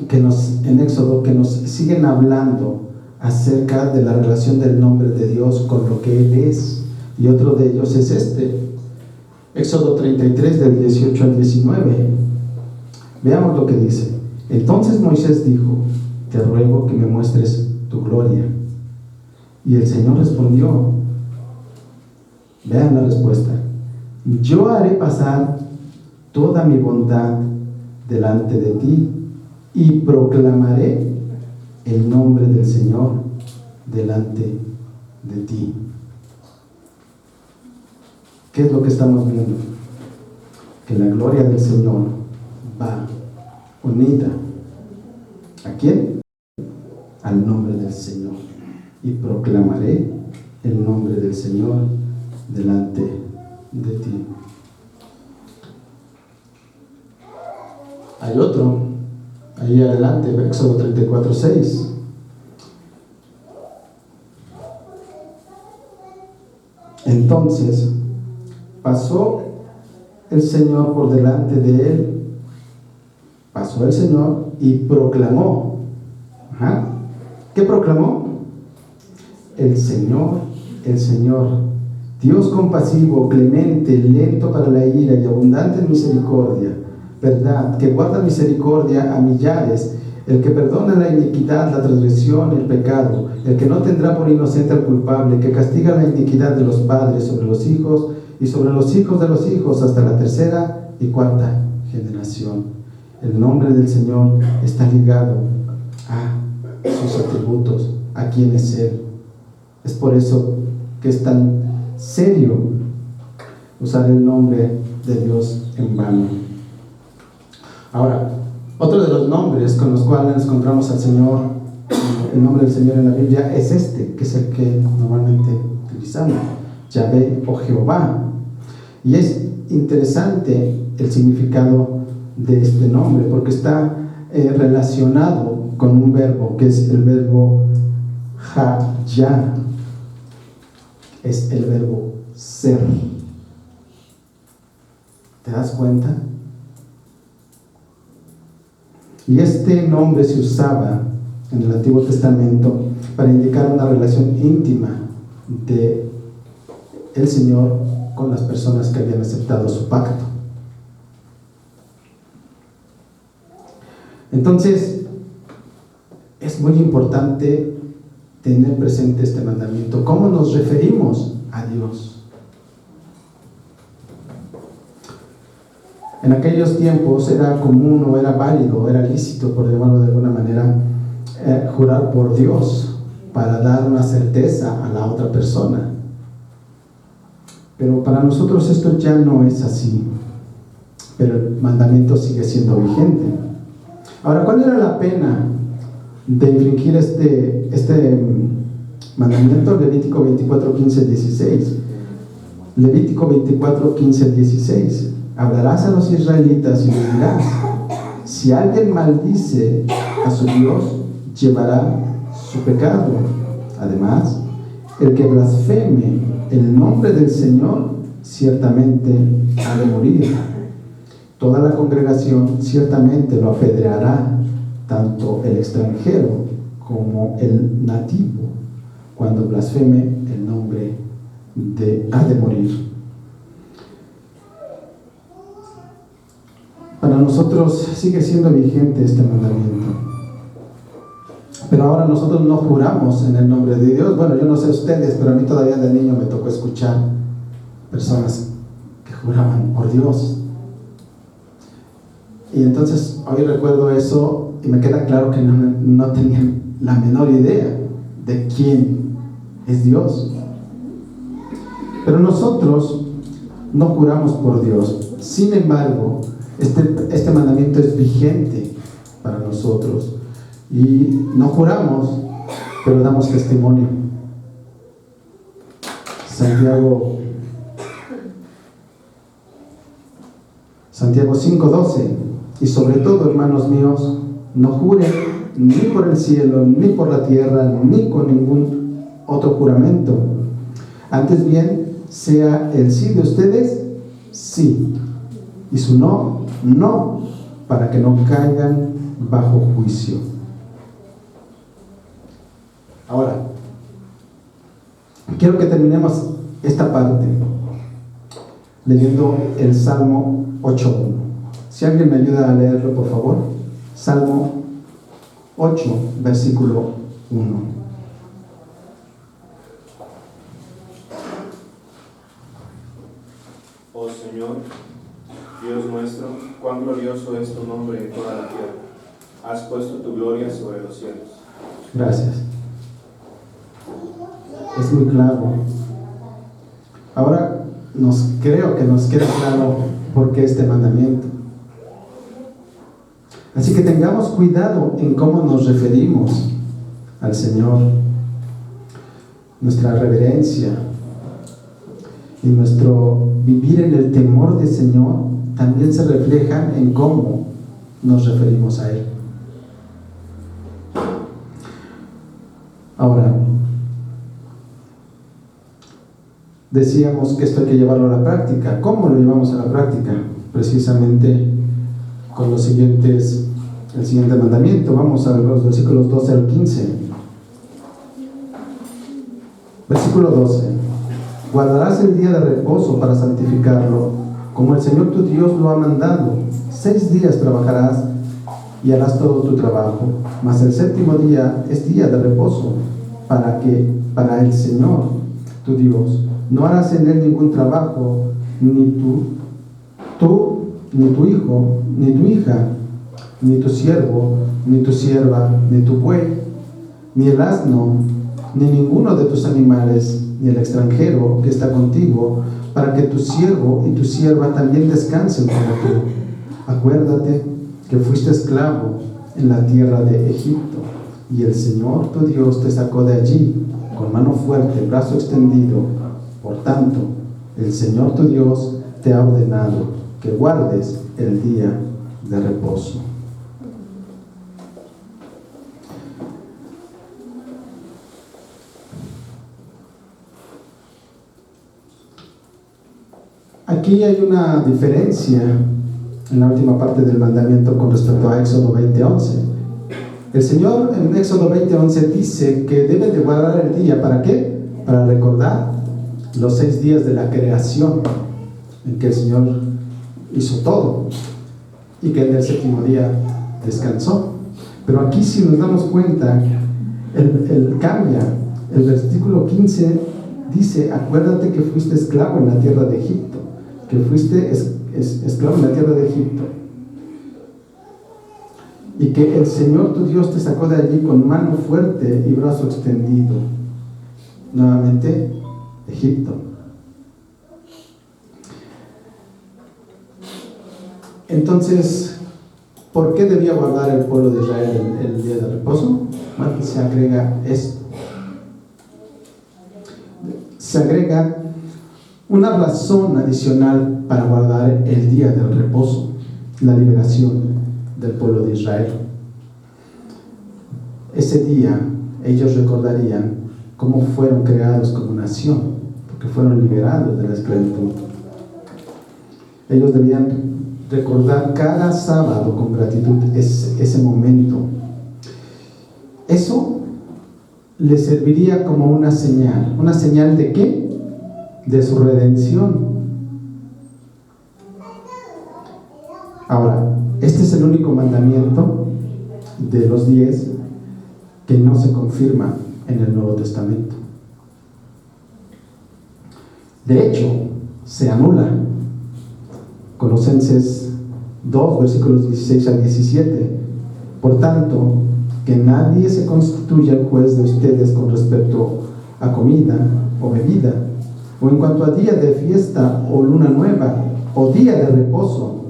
en Éxodo que nos siguen hablando acerca de la relación del nombre de Dios con lo que Él es, y otro de ellos es este, Éxodo 33 del 18 al 19. Veamos lo que dice. Entonces Moisés dijo, te ruego que me muestres tu gloria. Y el Señor respondió, vean la respuesta, yo haré pasar toda mi bondad delante de ti y proclamaré el nombre del Señor delante de ti. ¿Qué es lo que estamos viendo? Que la gloria del Señor va unida. ¿A quién? Al nombre del Señor. Y proclamaré el nombre del Señor delante de ti. Hay otro, ahí adelante, Éxodo 34:6. Entonces pasó el Señor por delante de él. Pasó el Señor y proclamó. ¿Qué proclamó? El Señor, Dios compasivo, clemente, lento para la ira y abundante en misericordia, verdad, que guarda misericordia a millares, el que perdona la iniquidad, la transgresión y el pecado, el que no tendrá por inocente al culpable, que castiga la iniquidad de los padres sobre los hijos y sobre los hijos de los hijos hasta la tercera y cuarta generación. El nombre del Señor está ligado a sus atributos, a quién es Él. Es por eso que es tan serio usar el nombre de Dios en vano. Ahora, otro de los nombres con los cuales encontramos al Señor, el nombre del Señor en la Biblia, es este, que es el que normalmente utilizamos, Yahvé o Jehová. Y es interesante el significado de este nombre, porque está relacionado con un verbo, que es el verbo hayá, es el verbo ser. ¿Te das cuenta? Y este nombre se usaba en el Antiguo Testamento para indicar una relación íntima de el Señor con las personas que habían aceptado su pacto. Entonces, es muy importante tener presente este mandamiento. ¿Cómo nos referimos a Dios? En aquellos tiempos era común o era válido, era lícito, por llamarlo de alguna manera, jurar por Dios para dar una certeza a la otra persona. Pero para nosotros esto ya no es así. Pero el mandamiento sigue siendo vigente. Ahora, ¿cuál era la pena de infringir este mandamiento? Levítico 24, 15, 16. Levítico 24, 15, 16. Hablarás a los israelitas y les dirás: si alguien maldice a su Dios, llevará su pecado. Además, el que blasfeme el nombre del Señor ciertamente ha de morir. Toda la congregación ciertamente lo apedreará, tanto el extranjero como el nativo, cuando blasfeme el nombre ha de morir. Para nosotros sigue siendo vigente este mandamiento. Pero ahora nosotros no juramos en el nombre de Dios. Bueno, yo no sé ustedes, pero a mí todavía de niño me tocó escuchar personas que juraban por Dios. Y entonces hoy recuerdo eso y me queda claro que no tenían la menor idea de quién es Dios. Pero nosotros no juramos por Dios. Sin embargo, este mandamiento es vigente para nosotros. Y no juramos, pero damos testimonio. Santiago 5:12. Y sobre todo, hermanos míos, no juren ni por el cielo, ni por la tierra, ni con ningún otro juramento. Antes bien, sea el sí de ustedes, sí, y su no, no, para que no caigan bajo juicio. Ahora, quiero que terminemos esta parte leyendo el Salmo 8:1. Si alguien me ayuda a leerlo, por favor. Salmo 8, versículo 1. Oh Señor, Dios nuestro, cuán glorioso es tu nombre en toda la tierra. Has puesto tu gloria sobre los cielos. Gracias. Es muy claro. Ahora creo que nos queda claro por qué este mandamiento. Así que tengamos cuidado en cómo nos referimos al Señor. Nuestra reverencia y nuestro vivir en el temor del Señor también se reflejan en cómo nos referimos a Él. Ahora, decíamos que esto hay que llevarlo a la práctica. ¿Cómo lo llevamos a la práctica? Precisamente con el siguiente mandamiento. Vamos a los versículos 12 al 15. Versículo 12. Guardarás el día de reposo para santificarlo, como el Señor tu Dios lo ha mandado. 6 días trabajarás y harás todo tu trabajo, mas el séptimo día es día de reposo para el Señor tu Dios. No harás en él ningún trabajo, ni tú, ni tu hijo, ni tu hija, ni tu siervo, ni tu sierva, ni tu buey, ni el asno, ni ninguno de tus animales, ni el extranjero que está contigo, para que tu siervo y tu sierva también descansen como tú. Acuérdate que fuiste esclavo en la tierra de Egipto, y el Señor tu Dios te sacó de allí con mano fuerte, brazo extendido. Por tanto, el Señor tu Dios te ha ordenado que guardes el día de reposo. Aquí hay una diferencia en la última parte del mandamiento con respecto a Éxodo 20:11. El Señor en Éxodo 20:11 dice que deben de guardar el día. ¿Para qué? Para recordar los 6 días de la creación en que el Señor hizo todo y que en el séptimo día descansó. Pero aquí, si nos damos cuenta, el cambia. El versículo 15 dice: acuérdate que fuiste esclavo en la tierra de Egipto, que fuiste esclavo en la tierra de Egipto, y que el Señor tu Dios te sacó de allí con mano fuerte y brazo extendido. Nuevamente, Egipto. Entonces, ¿por qué debía guardar el pueblo de Israel el día de reposo? Bueno, se agrega esto. Se agrega una razón adicional para guardar el día del reposo: la liberación del pueblo de Israel. Ese día ellos recordarían cómo fueron creados como nación, porque fueron liberados de la esclavitud. Ellos debían recordar cada sábado con gratitud ese momento. Eso les serviría como una señal. ¿Una señal de qué? De su redención. Ahora, este es el único mandamiento de los 10 que no se confirma en el Nuevo Testamento. De hecho, se anula Colosenses 2, versículos 16 al 17. Por tanto, que nadie se constituya el juez de ustedes con respecto a comida o bebida, o en cuanto a día de fiesta o luna nueva, o día de reposo,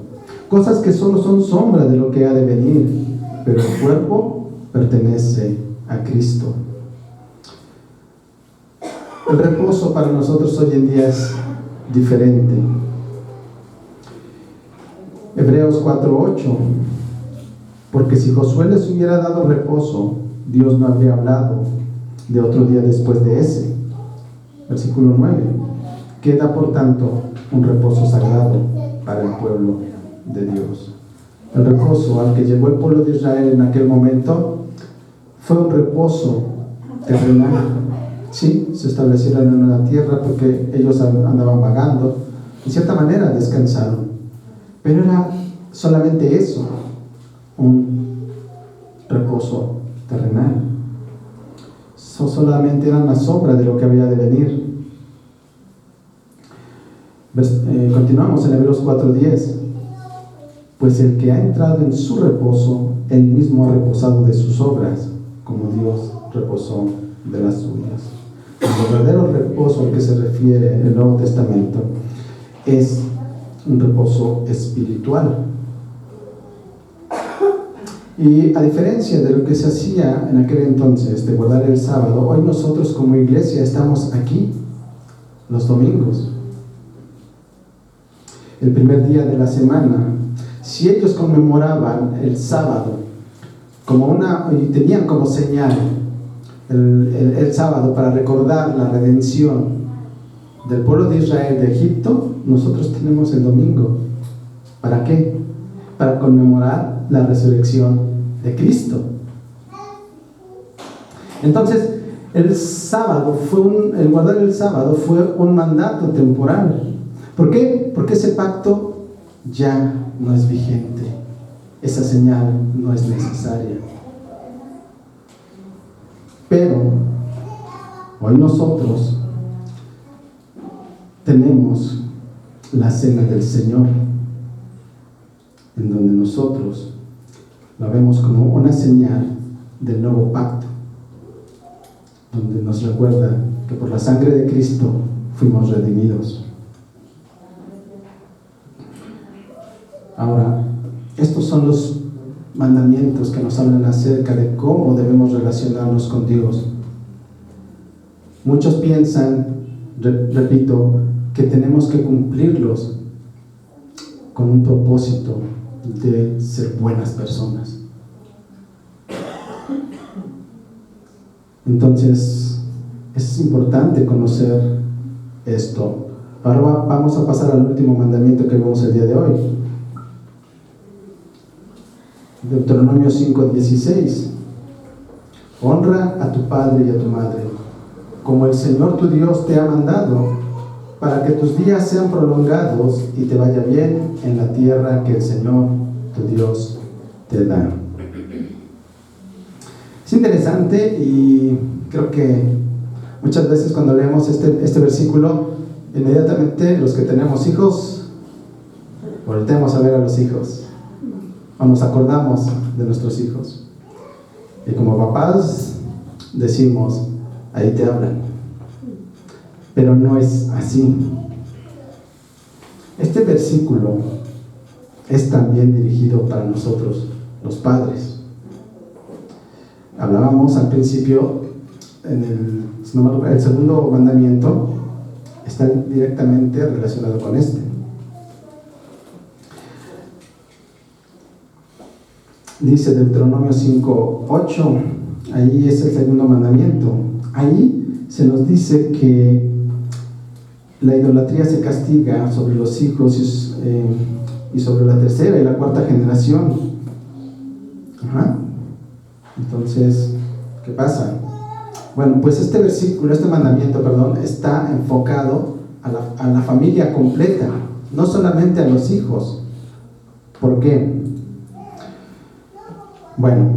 cosas que solo son sombra de lo que ha de venir, pero el cuerpo pertenece a Cristo. El reposo para nosotros hoy en día es diferente. Hebreos 4:8. Porque si Josué les hubiera dado reposo, Dios no habría hablado de otro día después de ese. Versículo 9. Queda por tanto un reposo sagrado para el pueblo de Dios. El reposo al que llegó el pueblo de Israel en aquel momento fue un reposo terrenal. Sí, se establecieron en una tierra porque ellos andaban vagando. De cierta manera descansaron. Pero era solamente eso, un reposo terrenal. Solamente era una sombra de lo que había de venir. Continuamos en Hebreos 4:10. Pues el que ha entrado en su reposo, él mismo ha reposado de sus obras, como Dios reposó de las suyas. El verdadero reposo al que se refiere el Nuevo Testamento es un reposo espiritual. Y a diferencia de lo que se hacía en aquel entonces de guardar el sábado, hoy nosotros como iglesia estamos aquí los domingos, el primer día de la semana. Si ellos conmemoraban el sábado como y tenían como señal el sábado para recordar la redención del pueblo de Israel de Egipto, nosotros tenemos el domingo. ¿Para qué? Para conmemorar la resurrección de Cristo. Entonces, el guardar el sábado fue un mandato temporal. ¿Por qué? Porque ese pacto ya no es vigente. Esa señal no es necesaria. Pero hoy nosotros tenemos la cena del Señor, en donde nosotros la vemos como una señal del nuevo pacto, donde nos recuerda que por la sangre de Cristo fuimos redimidos. Ahora, estos son los mandamientos que nos hablan acerca de cómo debemos relacionarnos con Dios. Muchos piensan, repito, que tenemos que cumplirlos con un propósito de ser buenas personas. Entonces, es importante conocer esto. Ahora vamos a pasar al último mandamiento que vemos el día de hoy. Deuteronomio 5:16. Honra a tu padre y a tu madre, como el Señor tu Dios te ha mandado, para que tus días sean prolongados y te vaya bien en la tierra que el Señor tu Dios te da. Es interesante y creo que muchas veces cuando leemos este versículo, inmediatamente los que tenemos hijos, volteamos a ver a los hijos o nos acordamos de nuestros hijos. Y como papás decimos, ahí te hablan. Pero no es así. Este versículo es también dirigido para nosotros, los padres. Hablábamos al principio, el segundo mandamiento está directamente relacionado con este. Dice Deuteronomio 5:8, ahí es el segundo mandamiento. Ahí se nos dice que la idolatría se castiga sobre los hijos y sobre la tercera y la cuarta generación. Entonces, ¿qué pasa? Bueno, pues este mandamiento, está enfocado a la familia completa, no solamente a los hijos. ¿Por qué? Bueno,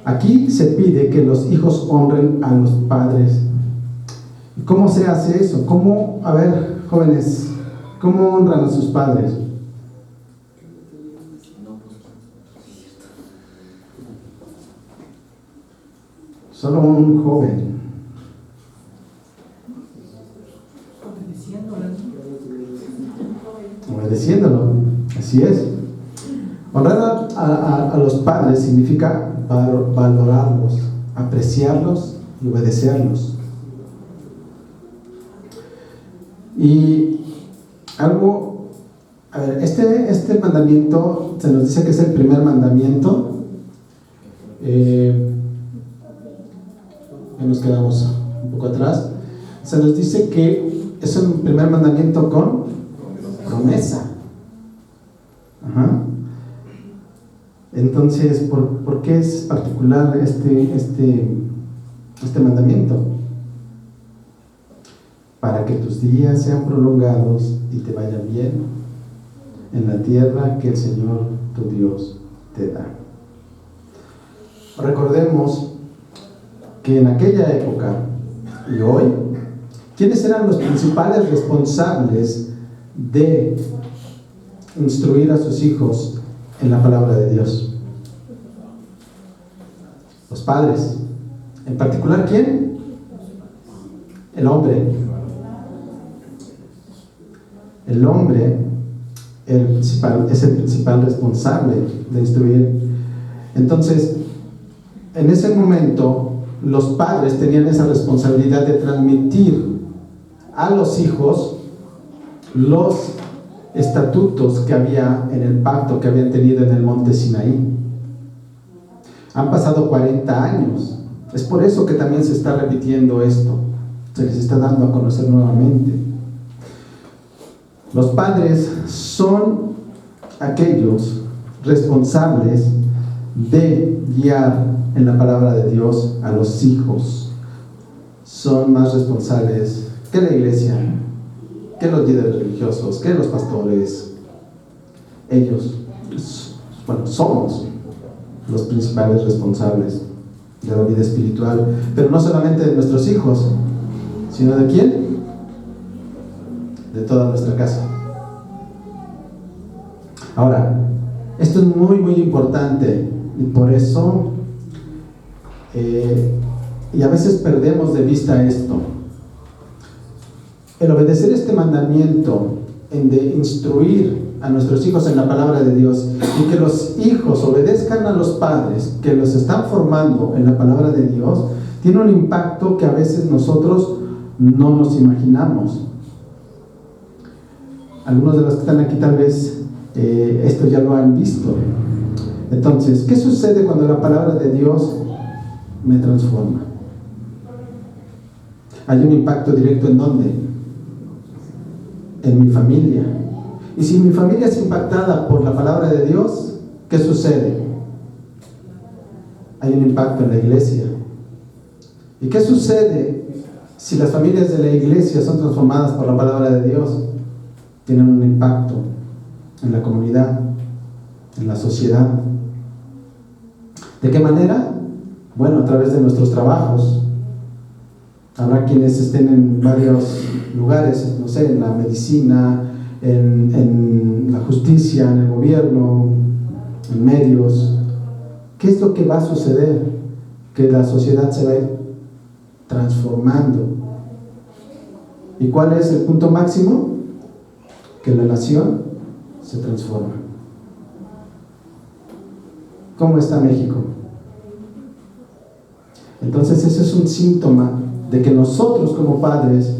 aquí se pide que los hijos honren a los padres. ¿Cómo se hace eso? Jóvenes, ¿cómo honran a sus padres? solo un joven. Obedeciéndolo, así es. Honrar a los padres significa valorarlos, apreciarlos y obedecerlos. Y algo, a ver, este mandamiento se nos dice que es el primer mandamiento. Ya nos quedamos un poco atrás. Se nos dice que es un primer mandamiento con promesa. Ajá. Entonces, ¿por qué es particular este mandamiento? Para que tus días sean prolongados y te vaya bien en la tierra que el Señor tu Dios te da. Recordemos que en aquella época y hoy, ¿quiénes eran los principales responsables de instruir a sus hijos en la palabra de Dios? Los padres. En particular, ¿quién? El hombre. El hombre es el principal responsable de instruir. Entonces, en ese momento, los padres tenían esa responsabilidad de transmitir a los hijos los estatutos que había en el pacto que habían tenido en el monte Sinaí. Han pasado 40 años. Es por eso que también se está repitiendo esto. Se les está dando a conocer nuevamente. Los padres son aquellos responsables de guiar en la palabra de Dios a los hijos. Son más responsables que la iglesia, que los líderes religiosos, que los pastores. Ellos, somos los principales responsables de la vida espiritual, pero no solamente de nuestros hijos, sino ¿de quién? De toda nuestra casa. Ahora, esto es muy, muy importante, y por eso y a veces perdemos de vista esto. El obedecer este mandamiento de instruir a nuestros hijos en la palabra de Dios, y que los hijos obedezcan a los padres que los están formando en la palabra de Dios, tiene un impacto que a veces nosotros no nos imaginamos. Algunos de los que están aquí tal vez esto ya lo han visto. Entonces, ¿qué sucede cuando la palabra de Dios me transforma? Hay un impacto directo ¿en dónde? En mi familia. Y si mi familia es impactada por la palabra de Dios, ¿qué sucede? Hay un impacto en la iglesia. ¿Y qué sucede si las familias de la iglesia son transformadas por la palabra de Dios? Tienen un impacto en la comunidad, en la sociedad. ¿De qué manera? Bueno, a través de nuestros trabajos. Habrá quienes estén en varios lugares, no sé, en la medicina, en la justicia, en el gobierno, en medios. ¿Qué es lo que va a suceder? Que la sociedad se va a ir transformando. ¿Y cuál es el punto máximo? Que la nación se transforma. ¿Cómo está México? Entonces ese es un síntoma de que nosotros como padres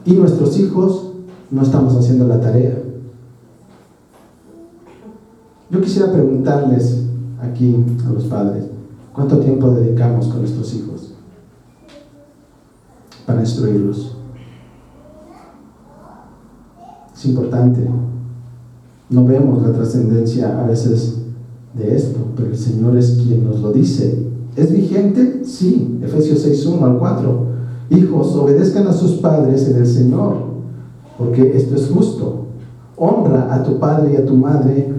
y nuestros hijos no estamos haciendo la tarea. Yo quisiera preguntarles aquí a los padres, ¿cuánto tiempo dedicamos con nuestros hijos para instruirlos? Es importante. No vemos la trascendencia a veces de esto, pero el Señor es quien nos lo dice. ¿Es vigente? Sí. Efesios 6:1 al 4. Hijos, obedezcan a sus padres en el Señor, porque esto es justo. Honra a tu padre y a tu madre,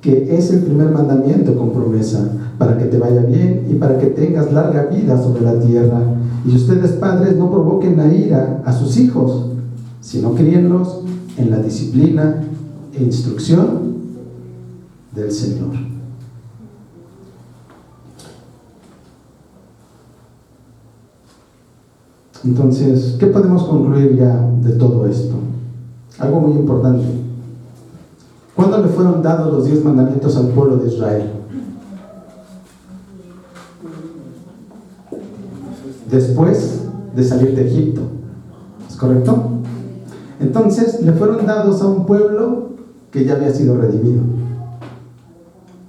que es el primer mandamiento con promesa, para que te vaya bien y para que tengas larga vida sobre la tierra. Y ustedes, padres, no provoquen la ira a sus hijos, sino críenlos en la disciplina e instrucción del Señor. Entonces, ¿qué podemos concluir ya de todo esto? Algo muy importante. ¿Cuándo le fueron dados los 10 mandamientos al pueblo de Israel? Después de salir de Egipto. ¿Es correcto? Entonces, le fueron dados a un pueblo que ya había sido redimido.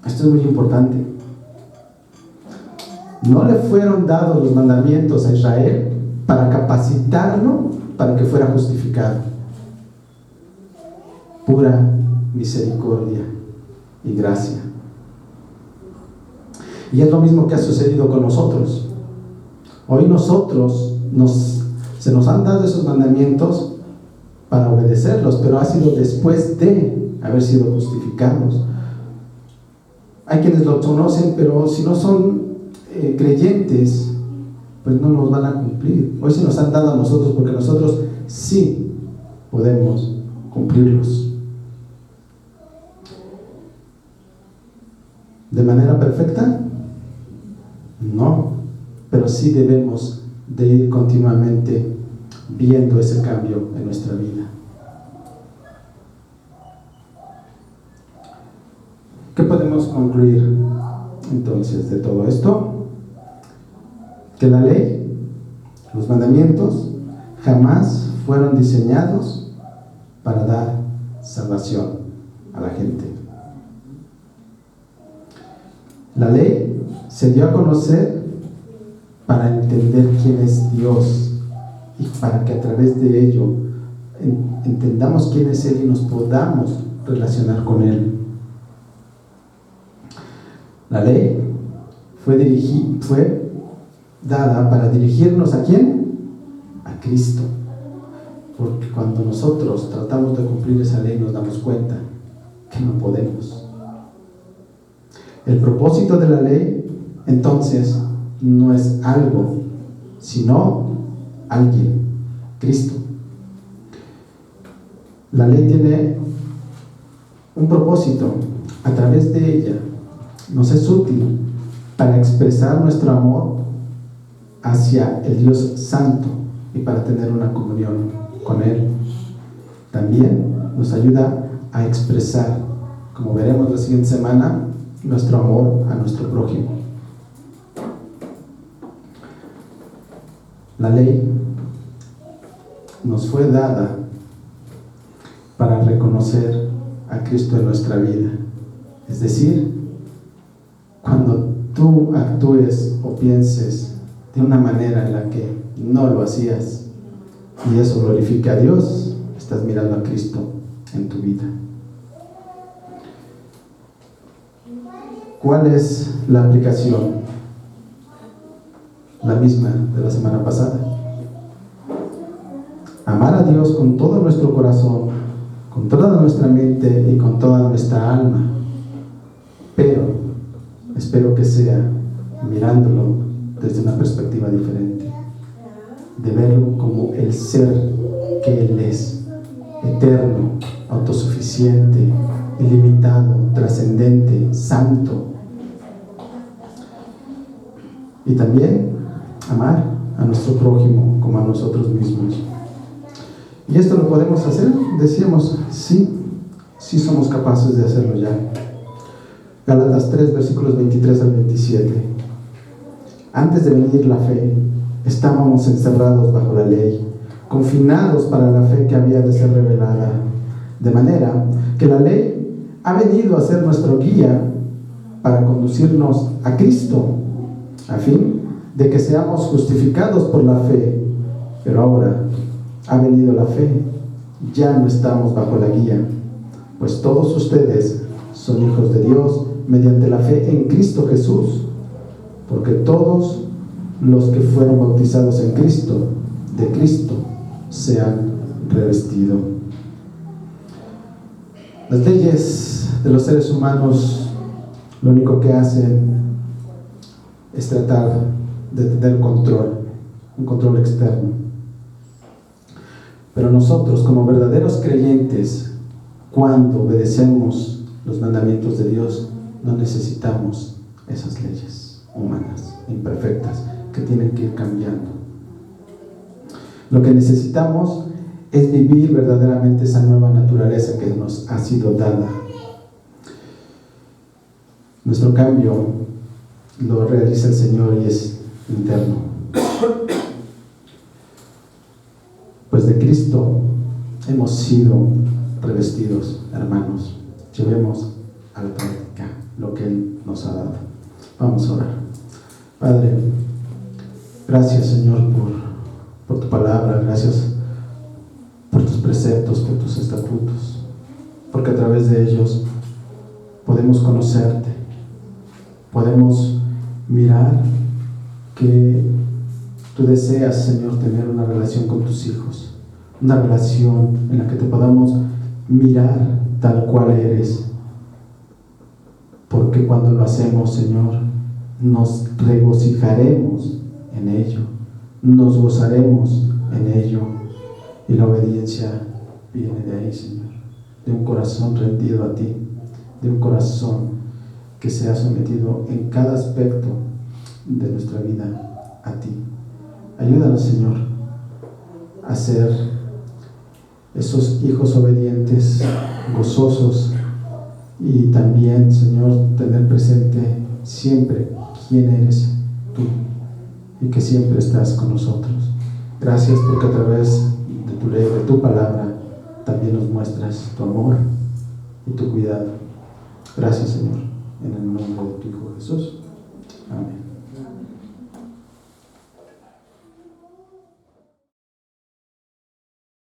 Esto es muy importante. No le fueron dados los mandamientos a Israel para capacitarlo para que fuera justificado. Pura misericordia y gracia. Y es lo mismo que ha sucedido con nosotros. Hoy nosotros se nos han dado esos mandamientos para obedecerlos, pero ha sido después de haber sido justificados. Hay quienes lo conocen, pero si no son creyentes, pues no nos van a cumplir. Hoy se nos han dado a nosotros porque nosotros sí podemos cumplirlos. ¿De manera perfecta? No, pero sí debemos de ir continuamente viendo ese cambio en nuestra vida. ¿Qué podemos concluir entonces de todo esto? Que la ley, los mandamientos, jamás fueron diseñados para dar salvación a la gente. La ley se dio a conocer para entender quién es Dios y para que a través de ello entendamos quién es Él y nos podamos relacionar con Él. La ley fue dada para dirigirnos ¿a quién? A Cristo. Porque cuando nosotros tratamos de cumplir esa ley nos damos cuenta que no podemos. El propósito de la ley, entonces, no es algo, sino alguien, Cristo. La ley tiene un propósito. A través de ella nos es útil para expresar nuestro amor hacia el Dios Santo y para tener una comunión con Él. También nos ayuda a expresar, como veremos la siguiente semana, nuestro amor a nuestro prójimo. La ley nos fue dada para reconocer a Cristo en nuestra vida. Es decir, cuando tú actúes o pienses de una manera en la que no lo hacías y eso glorifica a Dios, estás mirando a Cristo en tu vida. ¿Cuál es la aplicación? La misma de la semana pasada. Amar a Dios con todo nuestro corazón, con toda nuestra mente y con toda nuestra alma. Pero espero que sea mirándolo desde una perspectiva diferente, de verlo como el ser que Él es, eterno, autosuficiente, ilimitado, trascendente, santo. Y también amar a nuestro prójimo como a nosotros mismos. ¿Y esto lo podemos hacer? Decíamos, sí somos capaces de hacerlo ya. Gálatas 3, versículos 23 al 27. Antes de venir la fe, estábamos encerrados bajo la ley, confinados para la fe que había de ser revelada. De manera que la ley ha venido a ser nuestro guía para conducirnos a Cristo, a fin de que seamos justificados por la fe. Pero ahora ha venido la fe, ya no estamos bajo la guía, pues todos ustedes son hijos de Dios mediante la fe en Cristo Jesús, porque todos los que fueron bautizados en Cristo, de Cristo se han revestido. Las leyes de los seres humanos lo único que hacen es tratar de tener un control externo. Pero nosotros, como verdaderos creyentes, cuando obedecemos los mandamientos de Dios, no necesitamos esas leyes humanas, imperfectas, que tienen que ir cambiando. Lo que necesitamos es vivir verdaderamente esa nueva naturaleza que nos ha sido dada. Nuestro cambio lo realiza el Señor y es interno. Pues de Cristo hemos sido revestidos, hermanos. Llevemos a la práctica lo que Él nos ha dado. Vamos a orar. Padre, gracias, Señor, por tu palabra. Gracias por tus preceptos, por tus estatutos, porque a través de ellos podemos conocerte, podemos mirar que tú deseas, Señor, tener una relación con tus hijos, una relación en la que te podamos mirar tal cual eres, porque cuando lo hacemos, Señor, nos regocijaremos en ello, nos gozaremos en ello, y la obediencia viene de ahí, Señor, de un corazón rendido a ti, de un corazón que se ha sometido en cada aspecto de nuestra vida a ti. Ayúdanos, Señor, a ser esos hijos obedientes, gozosos, y también, Señor, tener presente siempre quién eres tú y que siempre estás con nosotros. Gracias porque a través de tu ley, de tu palabra, también nos muestras tu amor y tu cuidado. Gracias, Señor, en el nombre de tu Hijo Jesús. Amén.